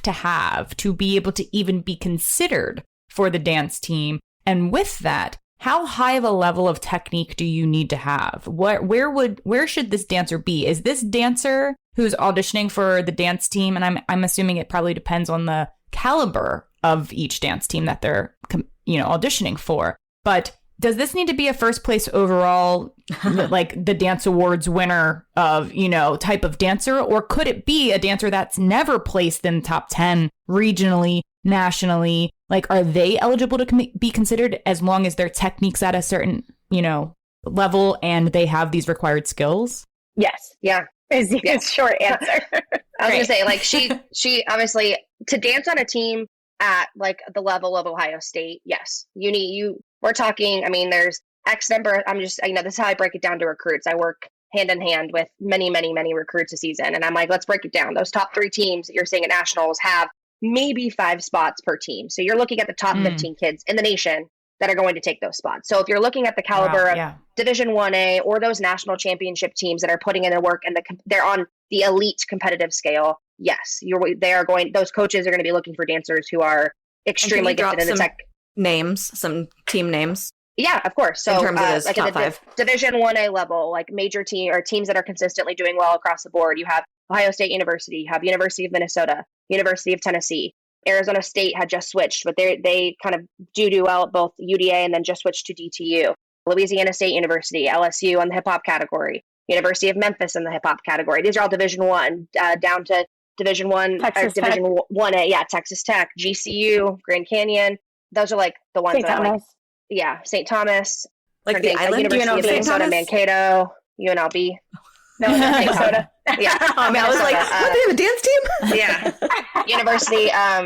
to be able to even be considered for the dance team? And with that, how high of a level of technique do you need to have? Where should this dancer be? Is this dancer who's auditioning for the dance team? And I'm assuming it probably depends on the caliber of each dance team that they're auditioning for. But does this need to be a first place overall, like the dance awards winner of, type of dancer? Or could it be a dancer that's never placed in top 10 regionally, nationally? Like, are they eligible to be considered as long as their technique's at a certain, level and they have these required skills? Yes. Yeah. Is the short answer. I was going to say, like, she obviously, to dance on a team at like the level of Ohio State, yes, we're talking, there's X number. this is how I break it down to recruits. I work hand in hand with many, many, many recruits a season. And I'm like, let's break it down. Those top 3 teams that you're seeing at nationals have maybe 5 spots per team. So you're looking at the top 15 kids in the nation that are going to take those spots. So if you're looking at the caliber of Division 1A or those national championship teams that are putting in their work and they're on the elite competitive scale, yes, those coaches are going to be looking for dancers who are extremely gifted in the tech. Some team names. Yeah, of course. So in terms of like top 5. Division 1A level, like major team or teams that are consistently doing well across the board, you have Ohio State University, you have University of Minnesota, University of Tennessee. Arizona State had just switched, but they kind of do well at both UDA and then just switched to DTU. Louisiana State University, LSU on the hip hop category, University of Memphis in the hip hop category. These are all Division 1 down to Division 1 or Division 1A. Yeah, Texas Tech, GCU, Grand Canyon. Those are like the ones St. Thomas. St. Thomas. Like the island, University UNLV. of Minnesota, Mankato, UNLV. No, Minnesota. Yeah. I was like, what, they have a dance team? Yeah.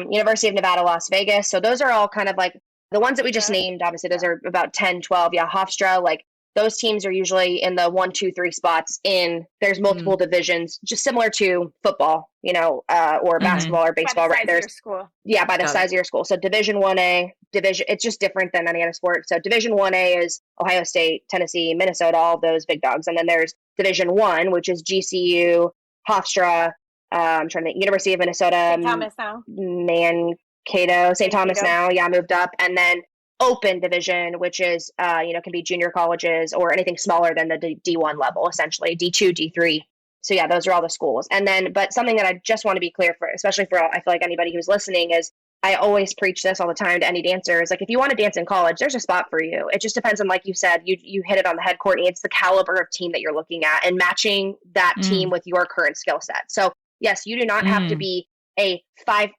University of Nevada, Las Vegas. So those are all kind of like the ones that we just named. Obviously, those are about 10, 12. Yeah. Hofstra, like those teams are usually in the 1, 2, 3 spots there's multiple divisions, just similar to football, or basketball or baseball. By the size of your school. Yeah. By the size of your school. So Division 1A, it's just different than any other sport. So Division 1A is Ohio State, Tennessee, Minnesota, all of those big dogs. And then there's Division 1, which is GCU, Hofstra, I'm trying to think, University of Minnesota, St. Thomas now. Mankato, St. Thomas now, moved up. And then open division, which is, can be junior colleges or anything smaller than the D1 level, essentially, D2, D3. So yeah, those are all the schools. And then, but something that I just want to be clear for, especially for, I feel like anybody who's listening is, I always preach this all the time to any dancer is like, if you want to dance in college, there's a spot for you. It just depends on, like you said, you hit it on the head, Courtney. It's the caliber of team that you're looking at and matching that team with your current skill set. So yes, you do not have to be a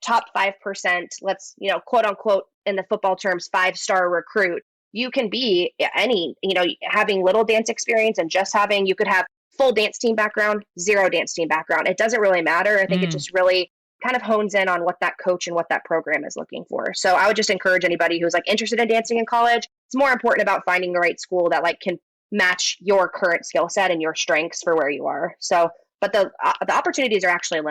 top 5%, let's, quote unquote, in the football terms, 5-star recruit. You can be any, having little dance experience and you could have full dance team background, 0 dance team background. It doesn't really matter. I think it just really kind of hones in on what that coach and what that program is looking for. So I would just encourage anybody who's like interested in dancing in college. It's more important about finding the right school that like can match your current skill set and your strengths for where you are. So, but the opportunities are actually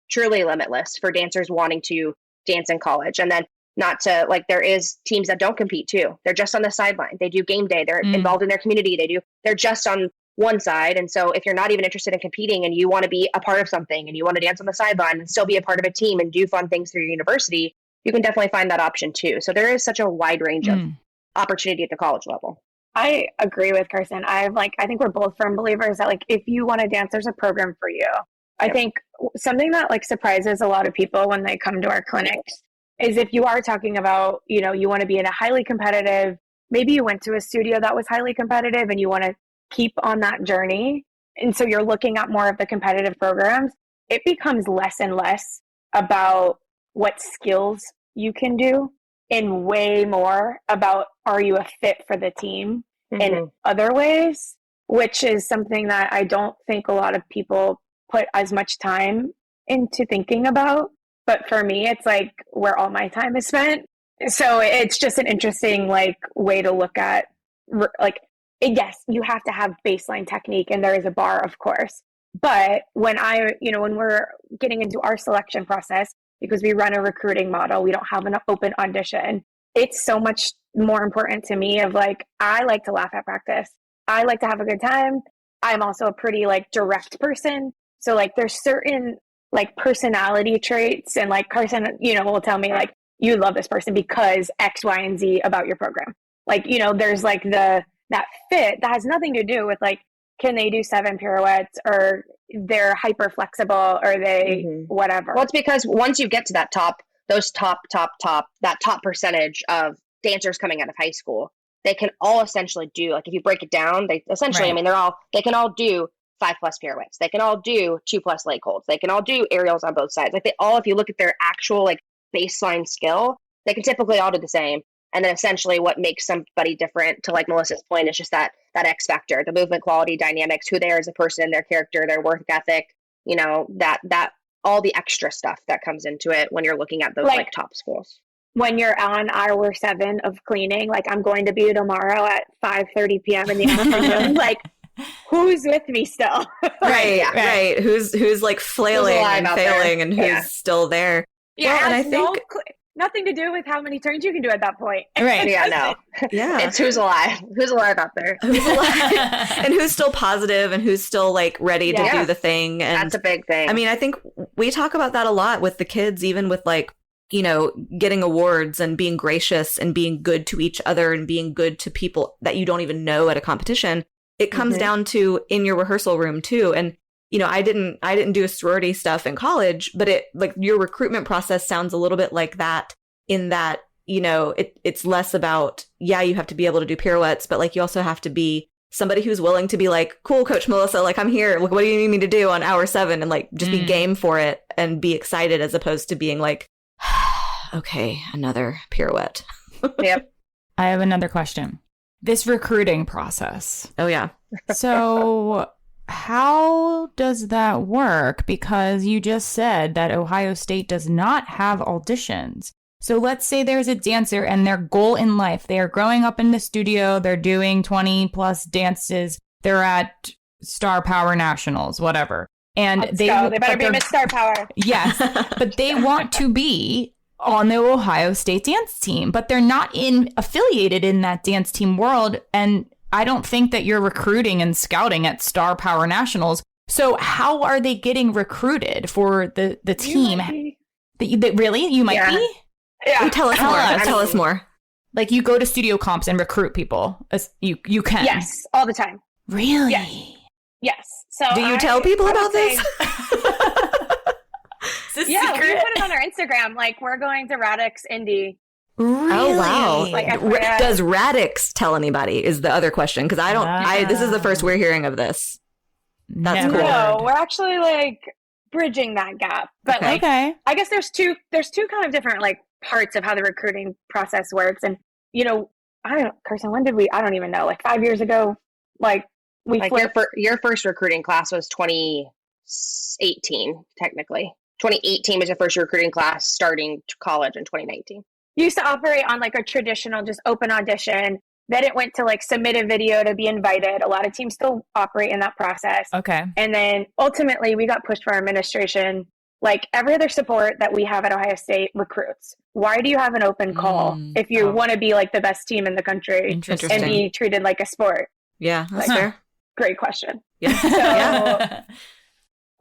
truly limitless for dancers wanting to dance in college. And then not to like, there is teams that don't compete too. They're just on the sideline. They do game day. They're involved in their community. They're just on one side. And so if you're not even interested in competing and you want to be a part of something and you want to dance on the sideline and still be a part of a team and do fun things through your university, you can definitely find that option too. So there is such a wide range of opportunity at the college level. I agree with Carsen. I think we're both firm believers that like, if you want to dance, there's a program for you. I think something that like surprises a lot of people when they come to our clinics is if you are talking about, you want to be in a highly competitive, maybe you went to a studio that was highly competitive and you want to keep on that journey. And so you're looking at more of the competitive programs. it becomes less and less about what skills you can do and way more about, are you a fit for the team in other ways, which is something that I don't think a lot of people put as much time into thinking about. But for me, it's like where all my time is spent. So it's just an interesting like way to look at, like, yes, you have to have baseline technique and there is a bar, of course. But when when we're getting into our selection process, because we run a recruiting model, we don't have an open audition. It's so much more important to me of like, I like to laugh at practice. I like to have a good time. I'm also a pretty like direct person. So like there's certain like personality traits, and like Carsen, will tell me like, you love this person because X, Y, and Z about your program. Like, there's like that fit that has nothing to do with like, can they do 7 pirouettes, or they're hyper flexible, or they whatever. Well, it's because once you get to that top percentage of dancers coming out of high school, they can all essentially do, like if you break it down, they essentially, right. They can all do 5+ pirouettes. They can all do 2+ leg holds. They can all do aerials on both sides. Like they all, if you look at their actual like baseline skill, they can typically all do the same. And then essentially what makes somebody different, to like Melissa's point, is just that X factor, the movement, quality, dynamics, who they are as a person, their character, their work ethic, that all the extra stuff that comes into it when you're looking at those like top schools. When you're on hour 7 of cleaning, like I'm going to be tomorrow at 5:30 p.m. in the afternoon, like who's with me still? right. Who's like flailing and failing and who's still there. Yeah, well, and I think nothing to do with how many turns you can do at that point. Right. Yeah, no. Yeah. It's who's alive. Who's alive out there. Who's alive. And who's still positive and who's still like ready to do the thing. And that's a big thing. I mean, I think we talk about that a lot with the kids, even with like, getting awards and being gracious and being good to each other and being good to people that you don't even know at a competition. It comes down to in your rehearsal room too. And I didn't do a sorority stuff in college, but it like your recruitment process sounds a little bit like that, in that, it's less about, you have to be able to do pirouettes, but like you also have to be somebody who's willing to be like, cool, Coach Melissa, like I'm here. Like, what do you need me to do on hour 7? And like just be game for it and be excited, as opposed to being like, okay, another pirouette. Yep. I have another question. This recruiting process. Oh, yeah. So how does that work? Because you just said that Ohio State does not have auditions. So let's say there's a dancer and their goal in life, they are growing up in the studio, they're doing 20+ dances, they're at Star Power Nationals, whatever. And they better be Miss Star Power. Yes, but they want to be on the Ohio State dance team, but they're not affiliated in that dance team world. And I don't think that you're recruiting and scouting at Star Power Nationals. So how are they getting recruited for the team? Really? You might be? Yeah. Tell us more. Like you go to studio comps and recruit people. You can. Yes, all the time. Really? Yes. So do you tell people about this? We put it on our Instagram. Like, we're going to Radix Indy. Really? Oh, wow. Like, does Radix tell anybody is the other question. Because this is the first we're hearing of this. That's cool. No, we're actually like bridging that gap. But I guess there's two kind of different like parts of how the recruiting process works. And, I don't know, Carsen, when did I don't even know, like 5 years ago, like we flipped. Your first recruiting class was 2018, technically. 2018 was your first recruiting class, starting college in 2019. You used to operate on like a traditional just open audition. Then it went to like submit a video to be invited. A lot of teams still operate in that process. Okay. And then ultimately we got pushed for our administration. Like every other support that we have at Ohio State recruits. Why do you have an open call if you want to be like the best team in the country and be treated like a sport? Yeah, that's fair. Great question. Yeah. So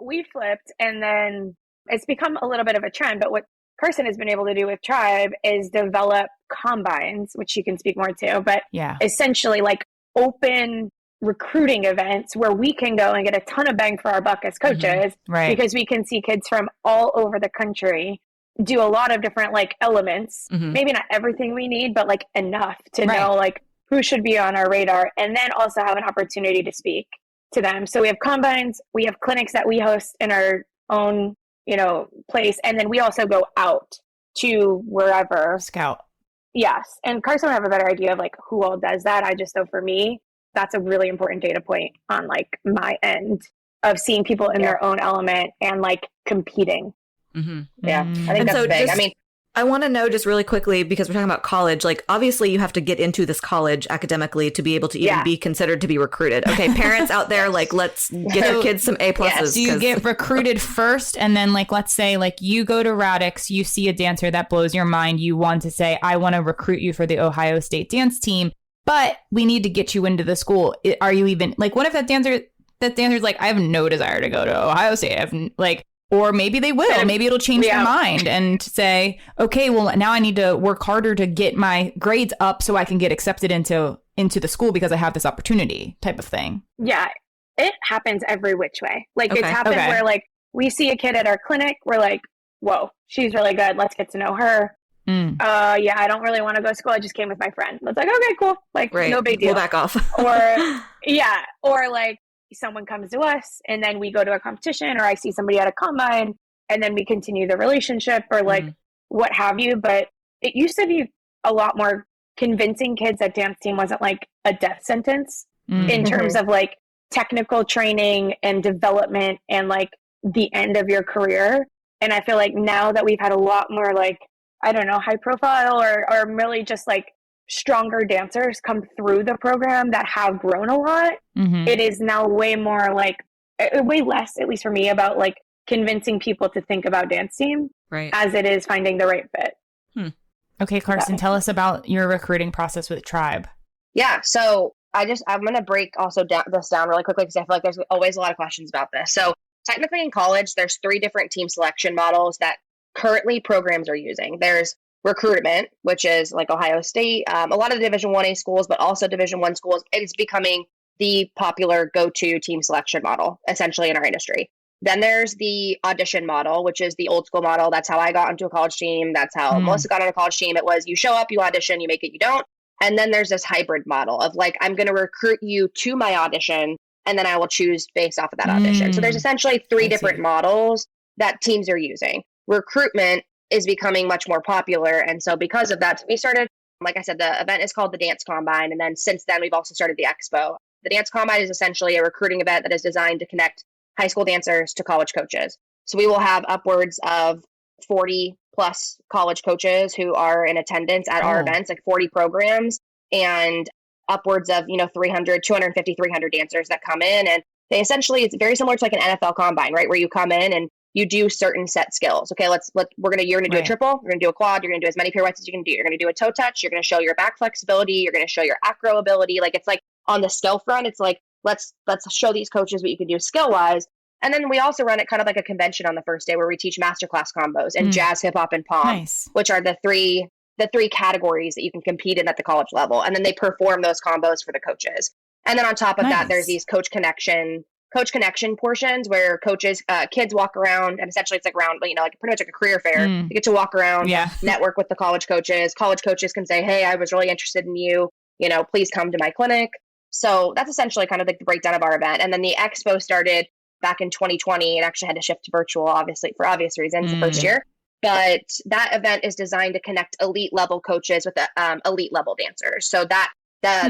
we flipped, and then it's become a little bit of a trend, but what Carsen has been able to do with Tribe is develop combines, which you can speak more to, but essentially like open recruiting events where we can go and get a ton of bang for our buck as coaches, because we can see kids from all over the country do a lot of different like elements, maybe not everything we need, but like enough to know like who should be on our radar, and then also have an opportunity to speak to them. So we have combines, we have clinics that we host in our own, place. And then we also go out to wherever. Scout. Yes. And Carsen would have a better idea of like who all does that. I just know for me, that's a really important data point on like my end of seeing people in their own element and like competing. Mm-hmm. Yeah. I think that's big. I want to know just really quickly, because we're talking about college, like obviously you have to get into this college academically to be able to even be considered to be recruited. Okay, parents out there, like let's get your kids some A pluses. Yes. Do you get recruited first and then like, let's say like you go to Radix, you see a dancer that blows your mind. You want to say, I want to recruit you for the Ohio State dance team, but we need to get you into the school. Are you even like, what if that dancer's like, I have no desire to go to Ohio State. I have like, or maybe they will. Maybe it'll change their mind and say, okay, well, now I need to work harder to get my grades up so I can get accepted into the school because I have this opportunity type of thing. Yeah, it happens every which way. Like it's happened where like we see a kid at our clinic. We're like, whoa, she's really good. Let's get to know her. Yeah, I don't really want to go to school. I just came with my friend. It's like, okay, cool. Like no big deal. We'll back off. Or like, someone comes to us and then we go to a competition, or I see somebody at a combine and then we continue the relationship or like what have you. But it used to be a lot more convincing kids that dance team wasn't like a death sentence in terms of like technical training and development and like the end of your career. And I feel like now that we've had a lot more like, I don't know, high profile or really just like stronger dancers come through the program that have grown a lot. It is now way more like way less, at least for me, about like convincing people to think about dance team as it is finding the right fit. Okay, Carsen, tell us about your recruiting process with Tribe. Yeah, so I'm going to break this down really quickly because I feel like there's always a lot of questions about this. So technically in college, there's 3 different team selection models that currently programs are using. There's Recruitment, which is like Ohio State, a lot of the Division 1A schools, but also Division 1 schools. It's becoming the popular go-to team selection model, essentially, in our industry. Then there's the audition model, which is the old school model. That's how I got into a college team. That's how Melissa got on a college team. It was you show up, you audition, you make it, you don't. And then there's this hybrid model of like, I'm going to recruit you to my audition, and then I will choose based off of that audition. So there's essentially 3 different models that teams are using. Recruitment is becoming much more popular. And so because of that, we started, like I said, the event is called the Dance Combine. And then since then, we've also started the Expo. The Dance Combine is essentially a recruiting event that is designed to connect high school dancers to college coaches. So we will have upwards of 40 plus college coaches who are in attendance at our events, like 40 programs, and upwards of, 250, 300 dancers that come in. And they essentially, it's very similar to like an NFL combine, right? Where you come in and you do certain set skills. Okay, you're gonna do a triple, you're gonna do a quad, you're gonna do as many pirouettes as you can do. You're gonna do a toe touch, you're gonna show your back flexibility, you're gonna show your acro ability. Like it's like on the skill front, it's like let's show these coaches what you can do skill wise. And then we also run it kind of like a convention on the first day where we teach masterclass combos and jazz, hip hop, and pom, which are the three categories that you can compete in at the college level. And then they perform those combos for the coaches. And then on top of that, there's these coach connection portions where coaches, kids walk around, and essentially it's like around, like pretty much like a career fair. You get to walk around, network with the college coaches. College coaches can say, hey, I was really interested in you, please come to my clinic. So that's essentially kind of like the breakdown of our event. And then the expo started back in 2020. It actually had to shift to virtual, obviously, for obvious reasons, the first year. But that event is designed to connect elite level coaches with elite level dancers. So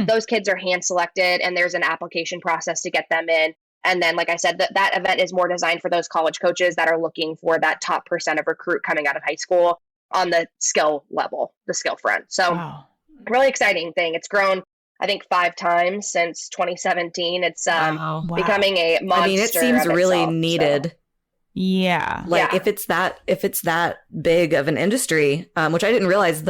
those kids are hand selected, and there's an application process to get them in. And then, like I said, that event is more designed for those college coaches that are looking for that top % of recruit coming out of high school on the skill level, the skill front. So really exciting thing. It's grown, I think, 5 times since 2017. It's becoming a monster. I mean, it seems really needed. So. Yeah. Like if it's that big of an industry, which I didn't realize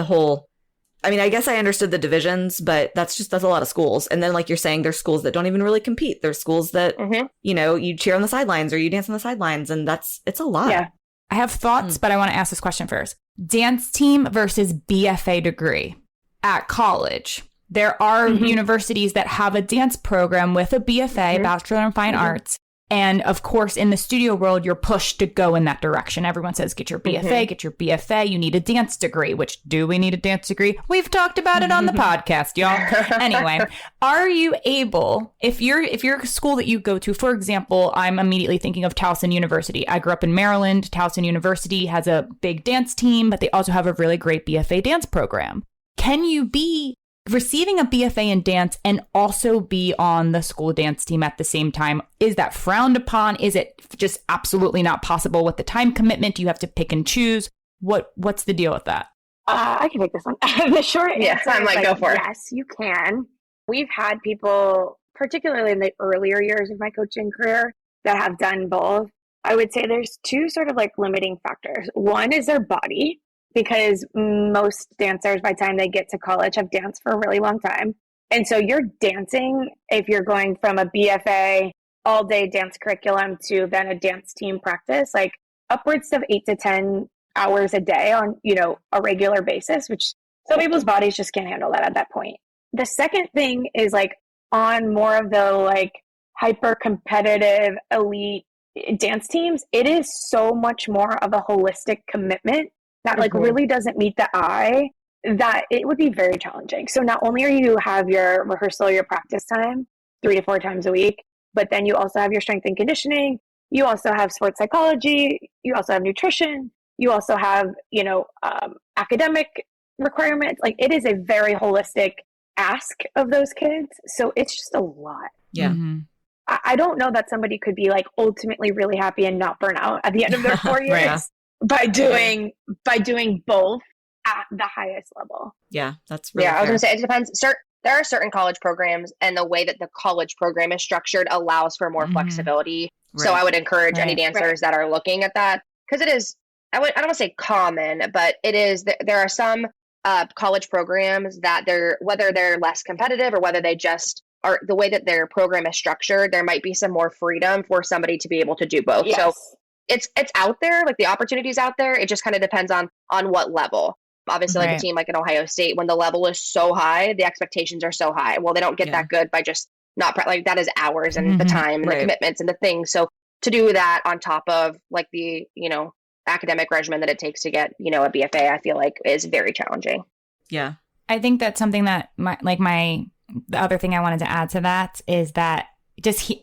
I guess I understood the divisions, but that's a lot of schools. And then, like you're saying, there's schools that don't even really compete. There's schools that, you cheer on the sidelines or you dance on the sidelines, and it's a lot. Yeah. I have thoughts, but I want to ask this question first. Dance team versus BFA degree at college. There are universities that have a dance program with a BFA, Bachelor in Fine Arts, And of course, in the studio world, you're pushed to go in that direction. Everyone says, get your BFA, get your BFA. You need a dance degree, which do we need a dance degree? We've talked about it on the podcast, y'all. Anyway, are you able, if you're a school that you go to, for example, I'm immediately thinking of Towson University. I grew up in Maryland. Towson University has a big dance team, but they also have a really great BFA dance program. Can you be receiving a BFA in dance and also be on the school dance team at the same time? Is that frowned upon? Is it just absolutely not possible with the time commitment? Do you have to pick and choose? What's the deal with that? I can take this one. The short answer I'm is go for it. Yes, you can. We've had people, particularly in the earlier years of my coaching career, that have done both. I would say there's two sort of like limiting factors. One is their body, because most dancers, by the time they get to college, have danced for a really long time. And so you're dancing, if you're going from a BFA all-day dance curriculum to then a dance team practice, like upwards of 8 to 10 hours a day on, a regular basis, which some people's bodies just can't handle that at that point. The second thing is like on more of the like hyper-competitive elite dance teams, it is so much more of a holistic commitment that like really doesn't meet the eye, that it would be very challenging. So not only are you have your rehearsal, your practice time 3 to 4 times a week, but then you also have your strength and conditioning. You also have sports psychology. You also have nutrition. You also have, academic requirements. Like it is a very holistic ask of those kids. So it's just a lot. Yeah. I don't know that somebody could be like ultimately really happy and not burn out at the end of their 4 years. Right. By doing both at the highest level. Yeah, that's really I was fair. going to say, it depends. There are certain college programs, and the way that the college program is structured allows for more flexibility. Right. So I would encourage any dancers that are looking at that, because it is, I don't want to say common, but it is, there are some college programs that whether they're less competitive or whether they just are, the way that their program is structured, there might be some more freedom for somebody to be able to do both. Yes. So it's out there, like the opportunity's out there. It just kind of depends on what level. Obviously, like a team like an Ohio State, when the level is so high, the expectations are so high. Well, they don't get that good by just not like that is hours and the time and the commitments and the things. So to do that on top of like the, academic regimen that it takes to get, a BFA, I feel like is very challenging. Yeah. I think that's something that the other thing I wanted to add to that is that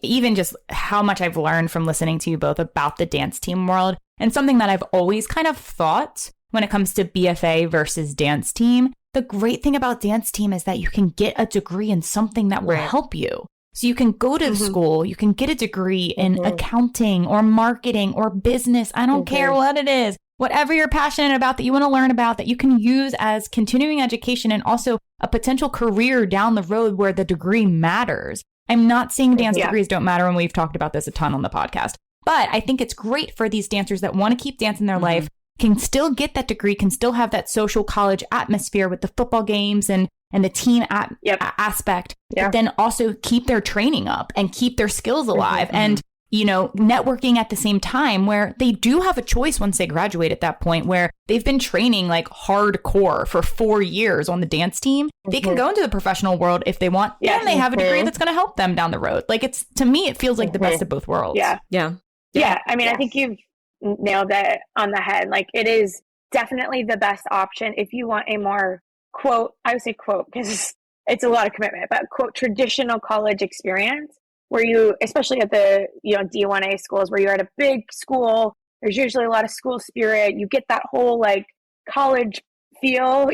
even just how much I've learned from listening to you both about the dance team world, and something that I've always kind of thought when it comes to BFA versus dance team. The great thing about dance team is that you can get a degree in something that will help you. So you can go to the school, you can get a degree in accounting or marketing or business. I don't care what it is. Whatever you're passionate about, that you want to learn about, that you can use as continuing education and also a potential career down the road where the degree matters. I'm not saying dance degrees don't matter, and we've talked about this a ton on the podcast. But I think it's great for these dancers that want to keep dancing their life, can still get that degree, can still have that social college atmosphere with the football games and the team aspect, but then also keep their training up and keep their skills alive. And, networking at the same time, where they do have a choice once they graduate at that point, where they've been training like hardcore for 4 years on the dance team. They can go into the professional world if they want, and they have a degree that's going to help them down the road. Like to me, it feels like the best of both worlds. Yeah. I mean, I think you've nailed it on the head. Like it is definitely the best option if you want a more I would say because it's a lot of commitment, but traditional college experience, where you, especially at the, D1A schools, where you're at a big school, there's usually a lot of school spirit. You get that whole like college feel,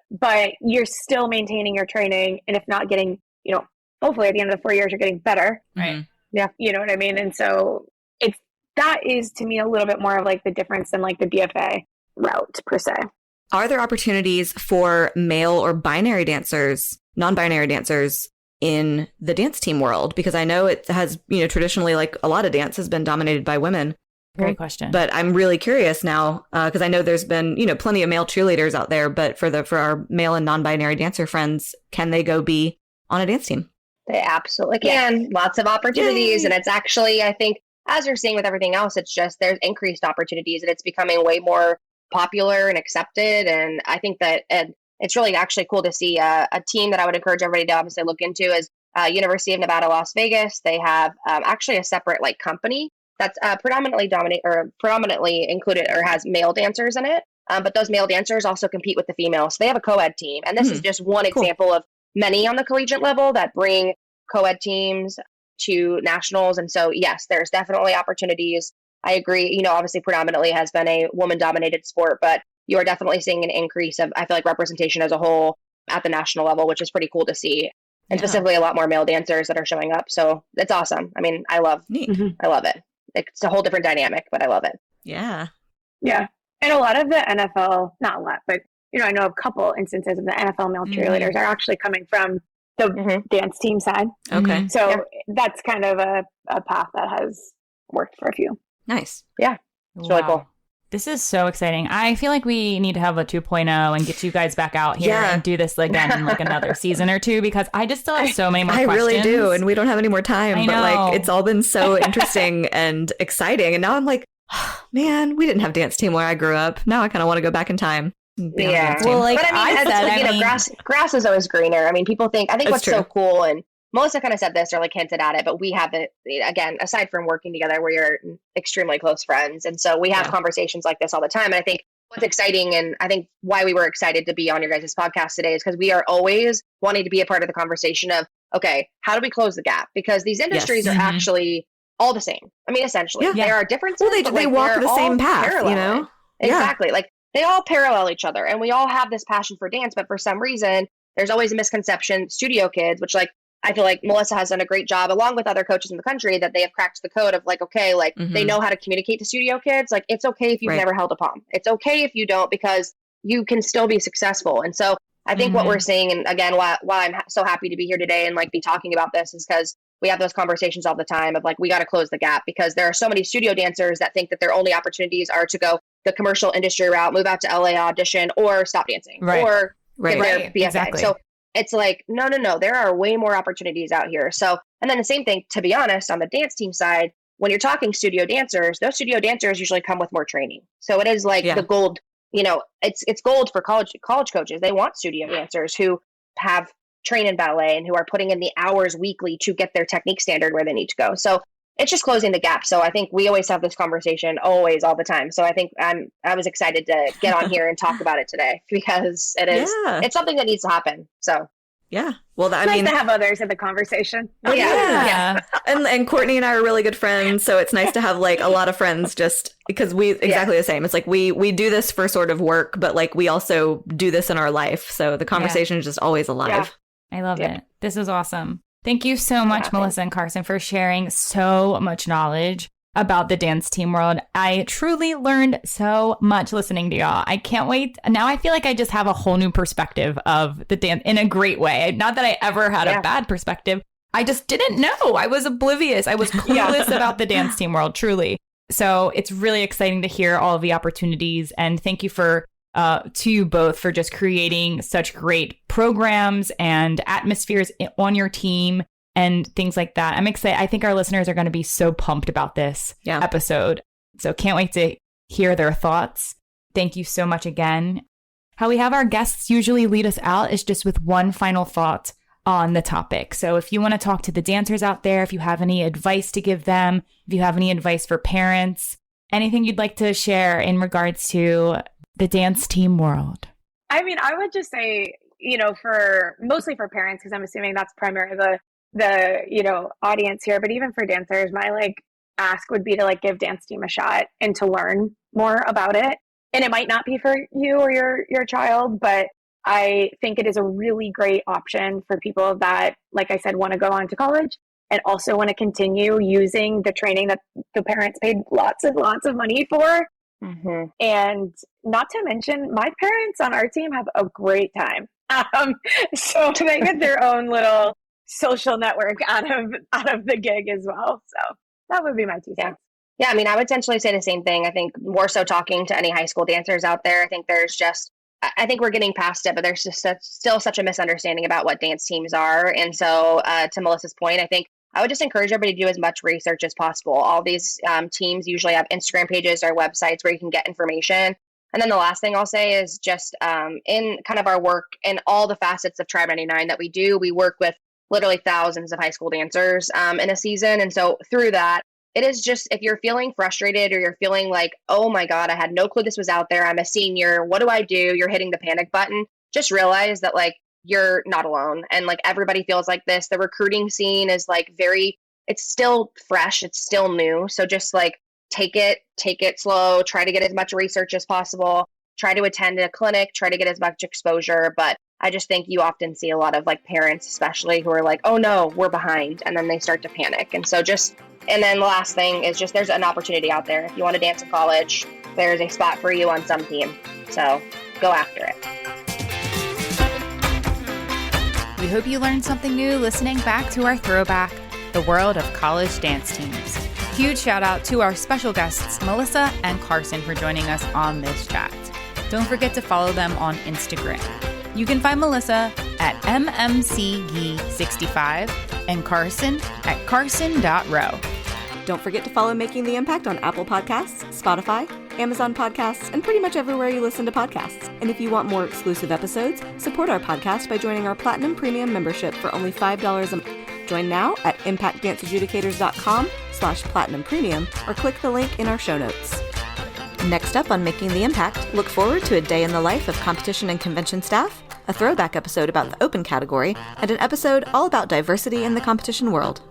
but you're still maintaining your training. And if not getting, hopefully at the end of the 4 years, you're getting better. Right. Yeah. You know what I mean? And so that is to me a little bit more of like the difference than like the BFA route per se. Are there opportunities for male or binary dancers, non-binary dancers in the dance team world? Because I know it has, traditionally, like a lot of dance has been dominated by women. Great question. But I'm really curious now, because I know there's been, plenty of male cheerleaders out there, but for our male and non-binary dancer friends, can they go be on a dance team? They absolutely can. Lots of opportunities. Yay. And it's actually, I think, as you're seeing with everything else, it's just there's increased opportunities, and it's becoming way more popular and accepted. And I think that it's really actually cool to see a team that I would encourage everybody to obviously look into is University of Nevada, Las Vegas, they have actually a separate like company that's predominantly included or has male dancers in it. But those male dancers also compete with the females. So they have a co-ed team. And this is just one example of many on the collegiate level that bring co-ed teams to nationals. And so, yes, there's definitely opportunities. I agree. You know, obviously predominantly has been a woman dominated sport, but you are definitely seeing an increase of, I feel like, representation as a whole at the national level, which is pretty cool to see. And specifically a lot more male dancers that are showing up. So it's awesome. I mean, I love it. It's a whole different dynamic, but I love it. Yeah. Yeah. And a lot of the NFL, not a lot, but, you know, I know a couple instances of the NFL male cheerleaders are actually coming from the dance team side. Okay. So that's kind of a path that has worked for a few. Nice. Yeah. It's really cool. This is so exciting. I feel like we need to have a 2.0 and get you guys back out here and do this again in like another season or two, because I just still have so many more questions. I really do. And we don't have any more time. But like, it's all been so interesting and exciting. And now I'm like, oh, man, we didn't have dance team where I grew up. Now I kind of want to go back in time. Yeah. Well, like, but I mean, grass is always greener. I mean, people think, I think what's so cool, and Melissa kind of said this or like hinted at it, but we have it, again, aside from working together, we're extremely close friends. And so we have conversations like this all the time. And I think what's exciting, and I think why we were excited to be on your guys' podcast today, is because we are always wanting to be a part of the conversation of, okay, how do we close the gap? Because these industries are actually all the same. I mean, essentially, there are differences. Well, they walk the same path, parallel, you know? Exactly. Like they all parallel each other, and we all have this passion for dance, but for some reason, there's always a misconception, studio kids, which like, I feel like Melissa has done a great job, along with other coaches in the country, that they have cracked the code of like, okay, like they know how to communicate to studio kids. Like, it's okay if you've never held a pom. It's okay if you don't, because you can still be successful. And so I think what we're seeing, and again, why I'm so happy to be here today and like be talking about this, is because we have those conversations all the time of like, we got to close the gap, because there are so many studio dancers that think that their only opportunities are to go the commercial industry route, move out to LA, audition, or stop dancing, or get their BFA. Exactly. So it's like, no. There are way more opportunities out here. So, and then the same thing, to be honest, on the dance team side, when you're talking studio dancers, those studio dancers usually come with more training. So it is like the gold, you know, it's gold for college coaches. They want studio dancers who have trained in ballet and who are putting in the hours weekly to get their technique standard where they need to go. So it's just closing the gap. So I think we always have this conversation all the time. So I think I was excited to get on here and talk about it today, because it's something that needs to happen. So yeah. Well, it's nice to have others in the conversation. And Courtney and I are really good friends. So it's nice to have like a lot of friends, just because we exactly the same. It's like we do this for sort of work, but like we also do this in our life. So the conversation is just always alive. Yeah. I love it. This is awesome. Thank you so much, Melissa and Carsen, for sharing so much knowledge about the dance team world. I truly learned so much listening to y'all. I can't wait. Now I feel like I just have a whole new perspective of the dance in a great way. Not that I ever had a bad perspective. I just didn't know. I was oblivious. I was clueless about the dance team world, truly. So it's really exciting to hear all of the opportunities. And thank you to you both for just creating such great programs and atmospheres on your team and things like that. I'm excited. I think our listeners are going to be so pumped about this episode. So can't wait to hear their thoughts. Thank you so much again. How we have our guests usually lead us out is just with one final thought on the topic. So if you want to talk to the dancers out there, if you have any advice to give them, if you have any advice for parents, anything you'd like to share in regards to the dance team world. I mean, I would just say, you know, mostly for parents, because I'm assuming that's primarily the you know, audience here, but even for dancers, my like ask would be to like give dance team a shot and to learn more about it. And it might not be for you or your child, but I think it is a really great option for people that, like I said, want to go on to college and also want to continue using the training that the parents paid lots and lots of money for. And not to mention, my parents on our team have a great time. So they get their own little social network out of the gig as well. So that would be my 2 cents. Yeah, I mean, I would essentially say the same thing. I think more so talking to any high school dancers out there, I think we're getting past it, but there's just still such a misunderstanding about what dance teams are. And so to Melissa's point, I think I would just encourage everybody to do as much research as possible. All these teams usually have Instagram pages or websites where you can get information. And then the last thing I'll say is just in kind of our work in all the facets of Tribe 99 that we do, we work with literally thousands of high school dancers in a season. And so through that, it is just, if you're feeling frustrated or you're feeling like, oh my God, I had no clue this was out there. I'm a senior. What do I do? You're hitting the panic button. Just realize that like, you're not alone. And like, everybody feels like this. The recruiting scene is like it's still fresh. It's still new. So just like, take it slow, try to get as much research as possible, try to attend a clinic, try to get as much exposure. But I just think you often see a lot of like parents, especially, who are like, oh no, we're behind. And then they start to panic. And so and then the last thing is just, there's an opportunity out there. If you want to dance in college, there's a spot for you on some team. So go after it. We hope you learned something new listening back to our throwback, the world of college dance teams. Huge shout out to our special guests, Melissa and Carsen, for joining us on this chat. Don't forget to follow them on Instagram. You can find Melissa at mmcghee65 and Carsen at carsen.rowe. Don't forget to follow Making the Impact on Apple Podcasts, Spotify, Amazon Podcasts, and pretty much everywhere you listen to podcasts. And if you want more exclusive episodes, support our podcast by joining our Platinum Premium membership for only $5 a month. Join now at impactdanceadjudicators.com/platinum premium or click the link in our show notes. Next up on Making the Impact, look forward to a day in the life of competition and convention staff, a throwback episode about the open category, and an episode all about diversity in the competition world.